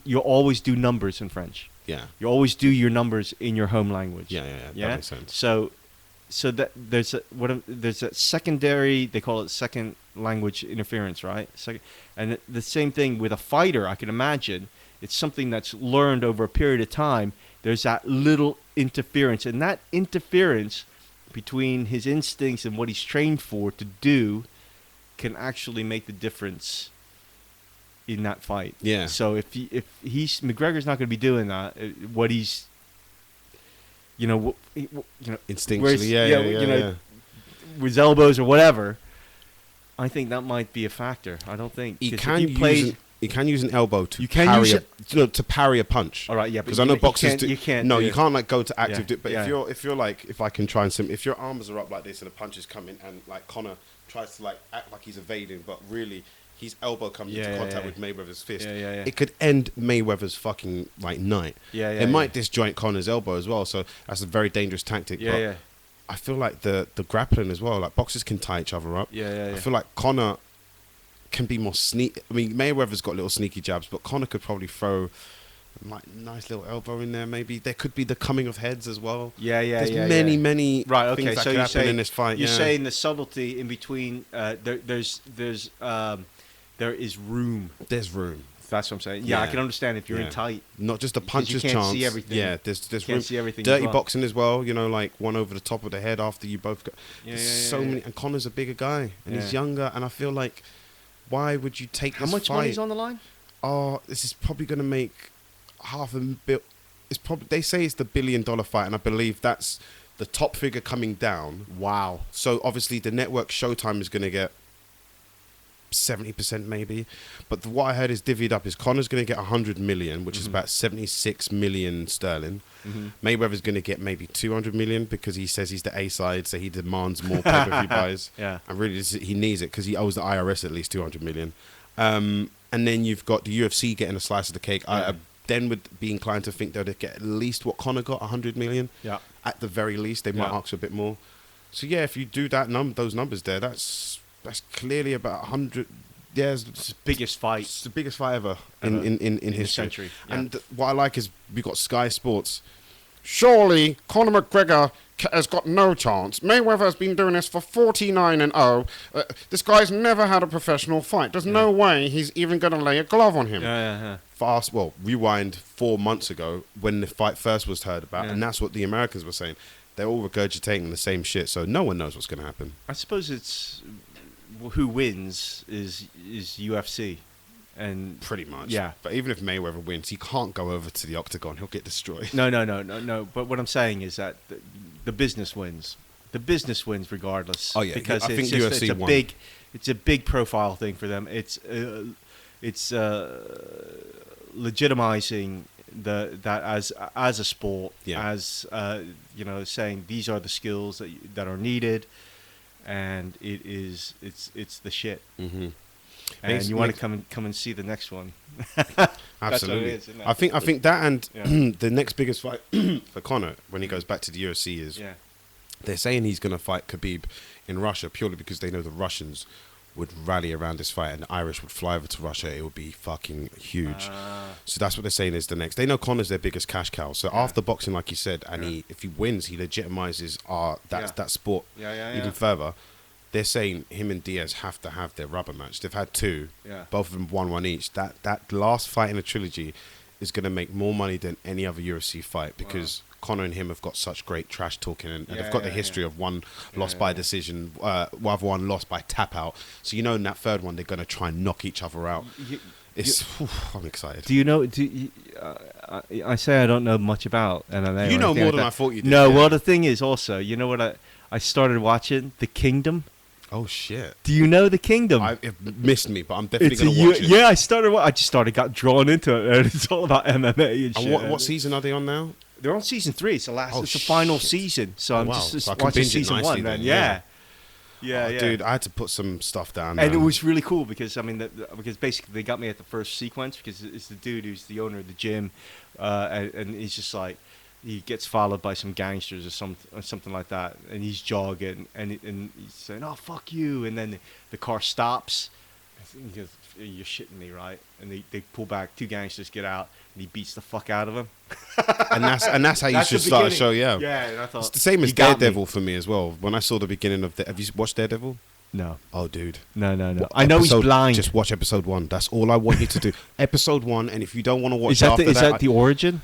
you'll always do numbers in French. Yeah. You always do your numbers in your home language. Yeah. That makes sense. So that there's a secondary. They call it second language interference, right? And the same thing with a fighter. I can imagine it's something that's learned over a period of time. There's that little interference, and that interference between his instincts and what he's trained for to do can actually make the difference in that fight. Yeah. So if McGregor's not going to be doing that, what he's, instinctually, with his elbows or whatever, I think that might be a factor. I don't think he can use an elbow to parry a punch. All right, because I know boxers do. You can't. No, you can't like go to active. But if you're like, if I can try and if your arms are up like this and the punch is coming and like Conor tries to like act like he's evading, but really his elbow comes into contact with Mayweather's fist. It could end Mayweather's fucking like night. It might disjoint Conor's elbow as well. So that's a very dangerous tactic. But I feel like the grappling as well. Like boxers can tie each other up. I feel like Conor can be more sneaky. I mean, Mayweather's got little sneaky jabs, but Conor could probably throw a nice little elbow in there. Maybe there could be the coming of heads as well. There's many things that could happen in this fight. You're saying the subtlety in between. There is room. There's room That's what I'm saying. Yeah, I can understand if you're in tight. Not just a Because puncher's you can't chance. see everything. Yeah, there's Can't room. see everything. Dirty as well. boxing as well. You know, like one over the top of the head after you both got. Yeah, There's yeah, so yeah, many, and Conor's a bigger guy, and he's Yeah. younger, and I feel like, why would you take How this much fight? money's on the line? Oh, this is probably going to make $500 million. It's probably, they say it's the $1 billion fight, and I believe that's the top figure coming down. Wow. So obviously the network Showtime is going to get 70% maybe, but what I heard is divvied up is Conor's going to get 100 million, which is about 76 million sterling. Mayweather's going to get maybe 200 million because he says he's the A side, so he demands more pay-per-view buys. Yeah. And really he needs it because he owes the IRS at least 200 million. And then you've got the UFC getting a slice of the cake. Yeah. I then would be inclined to think they'd get at least what Conor got, 100 million. Yeah. At the very least, they might Yeah. ask for a bit more. So yeah, if you do that those numbers there, that's clearly about 100. Yeah, It's the biggest fight it's the biggest fight ever in the history. century. Yeah. And what I like is we got Sky Sports. Surely Conor McGregor has got no chance. Mayweather has been doing this for 49-0. This guy's never had a professional fight. There's no way he's even going to lay a glove on him. Yeah. Rewind 4 months ago when the fight first was heard about, Yeah. and that's what the Americans were saying. They're all regurgitating the same shit, so no one knows what's going to happen. I suppose it's who wins is UFC, and Pretty much. Yeah. But even if Mayweather wins, he can't go over to the octagon. He'll get destroyed. no. But what I'm saying is that the business wins. The business wins regardless. Oh, yeah. because I think it's just, UFC it's a won. it's a big profile thing for them. It's legitimizing that as a sport, Yeah. as saying these are the skills that are needed, and it's the shit. Mm-hmm. And you want to come and see the next one. Absolutely. That's what it is, isn't it? I think that and Yeah. the next biggest fight for Conor when he goes back to the UFC is Yeah. they're saying he's going to fight Khabib in Russia purely because they know the Russians would rally around this fight and the Irish would fly over to Russia. It would be fucking huge. So that's what they're saying is the next. They know Conor's their biggest cash cow. So after boxing, like you said, and if he wins, he legitimizes that sport even further. They're saying him and Diaz have to have their rubber match. They've had two. Yeah. Both of them won one each. That last fight in the trilogy is going to make more money than any other UFC fight because Conor and him have got such great trash talking and they've got the history of one lost by decision, other one lost by tap out. So you know in that third one they're going to try and knock each other out. I'm excited. Do you know? I say I don't know much about MMA. You or know anything more like than that. I thought you did. No, yeah. well the thing is also, you know what I started watching? The Kingdom. Oh shit! Do you know The Kingdom? It missed me, but I'm definitely going to watch it. Yeah, I got drawn into it, and it's all about MMA and shit. And what season are they on now? They're on season 3. It's the last. Oh, it's the final shit. season. So I'm wow. just So I can watching binge it season nicely 1. then, Then, yeah. yeah. Dude, I had to put some stuff down. And it was really cool because because basically they got me at the first sequence because it's the dude who's the owner of the gym, and he's just like he gets followed by some gangsters or something like that, and he's jogging and he's saying, "Oh fuck you," and then the car stops. And he goes, "You're shitting me, right?" And they pull back. 2 gangsters get out, and he beats the fuck out of them. and that's how you That's should the start a beginning. show. Yeah. Yeah, and I thought It's the same as you got me. Daredevil for me as well. When I saw the beginning of have you watched Daredevil? No, Oh, dude. no. I know he's blind. Just watch episode 1. That's all I want you to do. Episode 1, and if you don't want to watch Is that after is that the origin?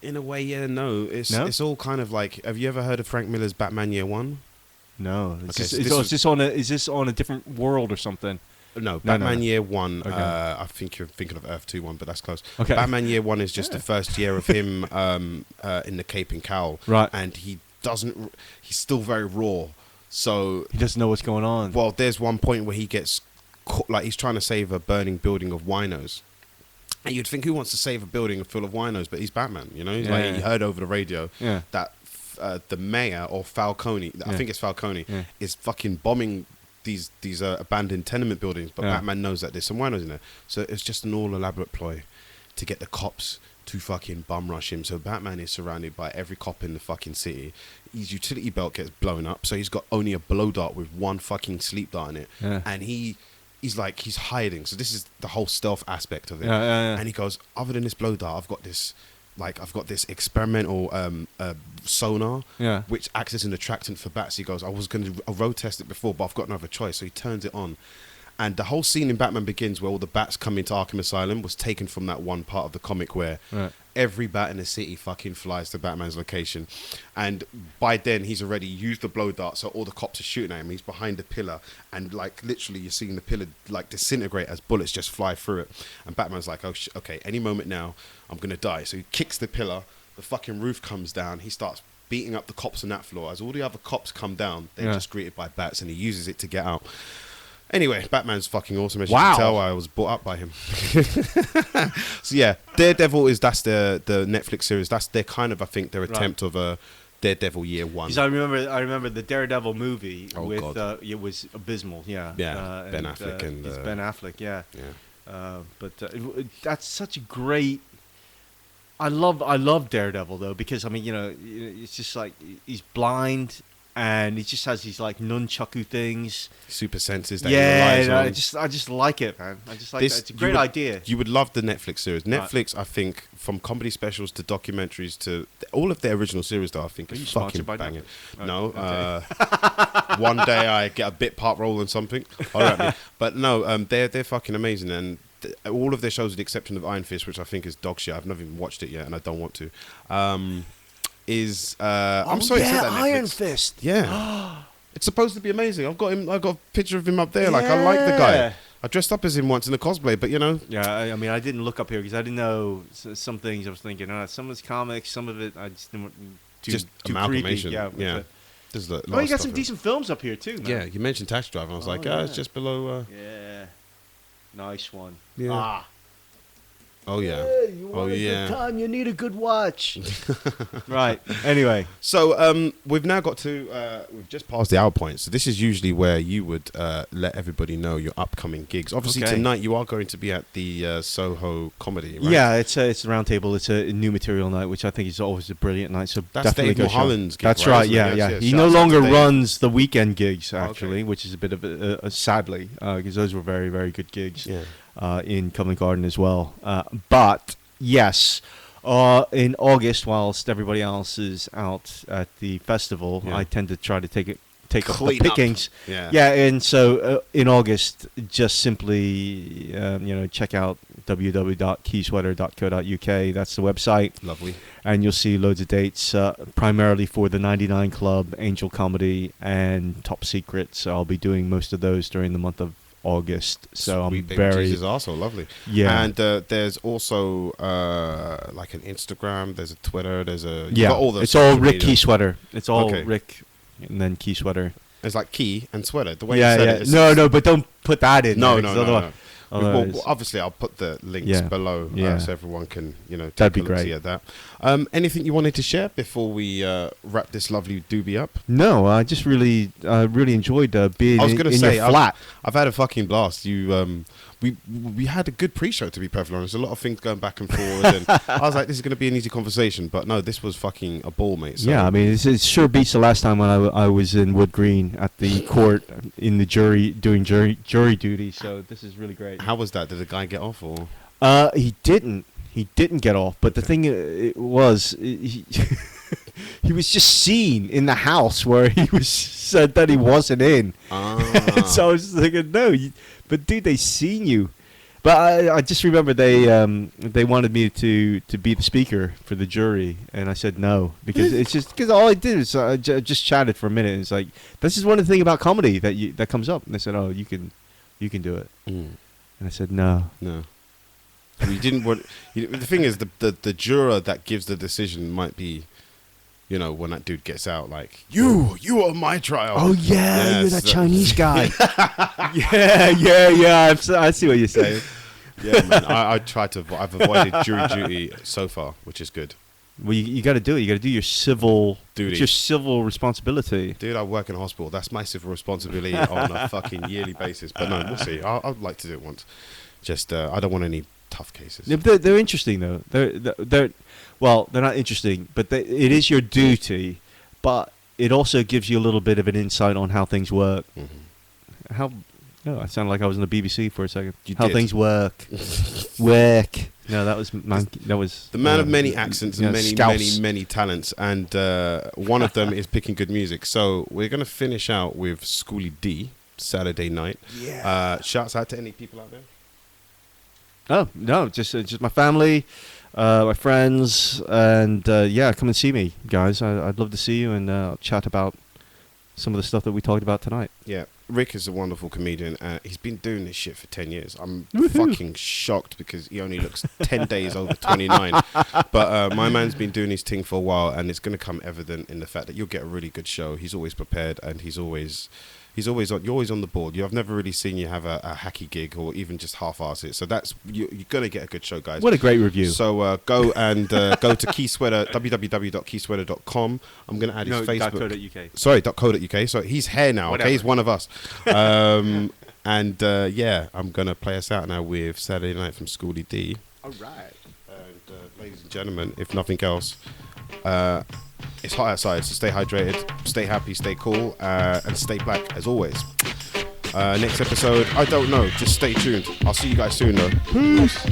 in a way, yeah, no. No? It's all kind of like. Have you ever heard of Frank Miller's Batman Year One? No. Okay, so Is this on a different world or something? No, Batman no. Year One. Okay. I think you're thinking of Earth 2 one, but that's close. Okay. Batman Year One is just the first year of him in the Cape and Cowl, Right. And he doesn't. He's still very raw. So, He doesn't know what's going on. well, there's one point where he gets caught, like he's trying to save a burning building of winos. And you'd think who wants to save a building full of winos, but he's Batman, you know. He's like he heard over the radio Yeah. that the mayor or Falcone, I Yeah. think it's Falcone, Yeah. is fucking bombing these abandoned tenement buildings, but Yeah. Batman knows that there's some winos in there. So it's just an all elaborate ploy to get the cops to fucking bum rush him. So Batman is surrounded by every cop in the fucking city. His utility belt gets blown up, so he's got only a blow dart with one fucking sleep dart in it, Yeah. and he's hiding. So this is the whole stealth aspect of it. Yeah. And he goes, other than this blow dart, I've got this experimental sonar, Yeah. which acts as an attractant for bats. He goes, I was going to road test it before, but I've got no other choice. So he turns it on, And the whole scene in Batman Begins where all the bats come into Arkham Asylum was taken from that one part of the comic where every bat in the city fucking flies to Batman's location. And by then, he's already used the blow dart, so all the cops are shooting at him. He's behind a pillar, and, like, literally you're seeing the pillar, like, disintegrate as bullets just fly through it. And Batman's like, oh, okay, any moment now, I'm going to die. So he kicks the pillar, the fucking roof comes down, he starts beating up the cops on that floor. As all the other cops come down, they're just greeted by bats, and he uses it to get out. Anyway, Batman's fucking awesome. As you can tell, I was brought up by him. So yeah, Daredevil that's the Netflix series. That's their kind of, I think, their attempt of a Daredevil year one. Because I remember the Daredevil movie it was abysmal. Yeah. Yeah. Ben Affleck and it's Ben Affleck. Yeah. Yeah. But that's such a great. I love Daredevil though, because I mean, it's just like he's blind. And he just has these like nunchaku things, super senses that he relies on. I just like it, man. I just like that. It's a great idea. You would love the Netflix series. Netflix, I think, from comedy specials to documentaries to all of their original series, though, I think is fucking banging. No, one day I get a bit part role in something. All right, but no, they're fucking amazing, and all of their shows, with the exception of Iron Fist, which I think is dog shit. I've never even watched it yet, and I don't want to. I'm sorry to say that Netflix. Iron Fist. Yeah. It's supposed to be amazing. I've got a picture of him up there. Like, I like the guy. I dressed up as him once in a cosplay, but Yeah, I mean, I didn't look up here because I didn't know some things. I was thinking, some of it's comics, some of it I just didn't want too amalgamation. Creepy. Yeah. There's you got some decent films up here too, man. Yeah, you mentioned Taxi Driver, and I was like, it's just below. Yeah. Nice one. Yeah. Oh yeah. Hey, you want a good time? You need a good watch. Right. Anyway, so we've now got to we've just passed the hour point. So this is usually where you would let everybody know your upcoming gigs. Obviously tonight you are going to be at the Soho Comedy. Right? Yeah, it's a round table. It's a new material night, which I think is always a brilliant night. So that's definitely Dave Mulholland's gig. That's right. Yeah. He no longer runs the weekend gigs actually, Okay. which is a bit of a sadly because those were very, very good gigs. Yeah. In Covent Garden as well. But yes, in August, whilst everybody else is out at the festival, I tend to try to take up the pickings. Yeah, and so in August, just simply check out www.kiesewetter.co.uk. That's the website. Lovely. And you'll see loads of dates, primarily for the 99 Club, Angel Comedy, and Top Secret. So I'll be doing most of those during the month of August, so Sweet I'm very. Jesus, also lovely. Yeah, and there's also like an Instagram. There's a Twitter. There's a It's all Rick Kiesewetter. It's all Okay. Rick, and then Kiesewetter. It's like key and sweater. The way you said it. No, but don't put that in. No. Otherwise, Well, obviously, I'll put the links below so everyone can, take That'd be a look great. at that. Anything you wanted to share before we wrap this lovely doobie up? No, I just really enjoyed being in your flat. I've had a fucking blast. We had a good pre-show, to be perfectly honest. A lot of things going back and forward, and I was like, this is going to be an easy conversation. But no, this was fucking a ball, mate. So. Yeah, I mean, it sure beats the last time when I was in Wood Green at the court in the jury doing jury duty. So this is really great. How was that? Did the guy get off or? He didn't. He didn't get off. But the thing he was just seen in the house where he was said that he wasn't in. So I was thinking, no, but dude, they seen you. But I just remember they wanted me to be the speaker for the jury, and I said no because all I did is I just chatted for a minute. And it's like, this is one of the things about comedy that comes up, and they said, oh, you can do it, and I said no. You didn't want. The thing is, the juror that gives the decision might be, when that dude gets out, like you are my trial. Oh yeah, you're that Chinese guy. yeah. I see what you're saying. Yeah, man. I've avoided jury duty so far, which is good. Well, you got to do it. You got to do your civil duty. It's your civil responsibility. Dude, I work in a hospital. That's my civil responsibility on a fucking yearly basis. But no, we'll see. I'd like to do it once. Just I don't want any tough cases. They're interesting though. They're not interesting, but it is your duty. But it also gives you a little bit of an insight on how things work. Mm-hmm. I sounded like I was in the BBC for a second. How things work. No, that was the man of many accents and many talents, and one of them is picking good music. So we're gonna finish out with Schoolie D. Saturday night. Yeah. Shouts out to any people out there. Oh no, just my family, my friends, and yeah, come and see me, guys. I'd love to see you and chat about some of the stuff that we talked about tonight. Yeah, Rick is a wonderful comedian. He's been doing this shit for 10 years. I'm Woohoo. fucking shocked because he only looks 10 days over 29. But my man's been doing his thing for a while, and it's going to come evident in the fact that you'll get a really good show. He's always prepared, and he's always on, you're always on the board. I've never really seen you have a hacky gig or even just half-arse it. So that's you're going to get a good show, guys. What a great review. So go and go to Kiesewetter, www.kiesewetter.com. I'm going to add his Facebook. .co.uk. Sorry, .co.uk. So he's here now, Whatever. okay? He's one of us. And yeah, I'm going to play us out now with Saturday Night from Schoolie D. All right. And ladies and gentlemen, if nothing else, it's hot outside, so stay hydrated, stay happy, stay cool, and stay black as always. Next episode, I don't know, just stay tuned. I'll see you guys soon though. Peace.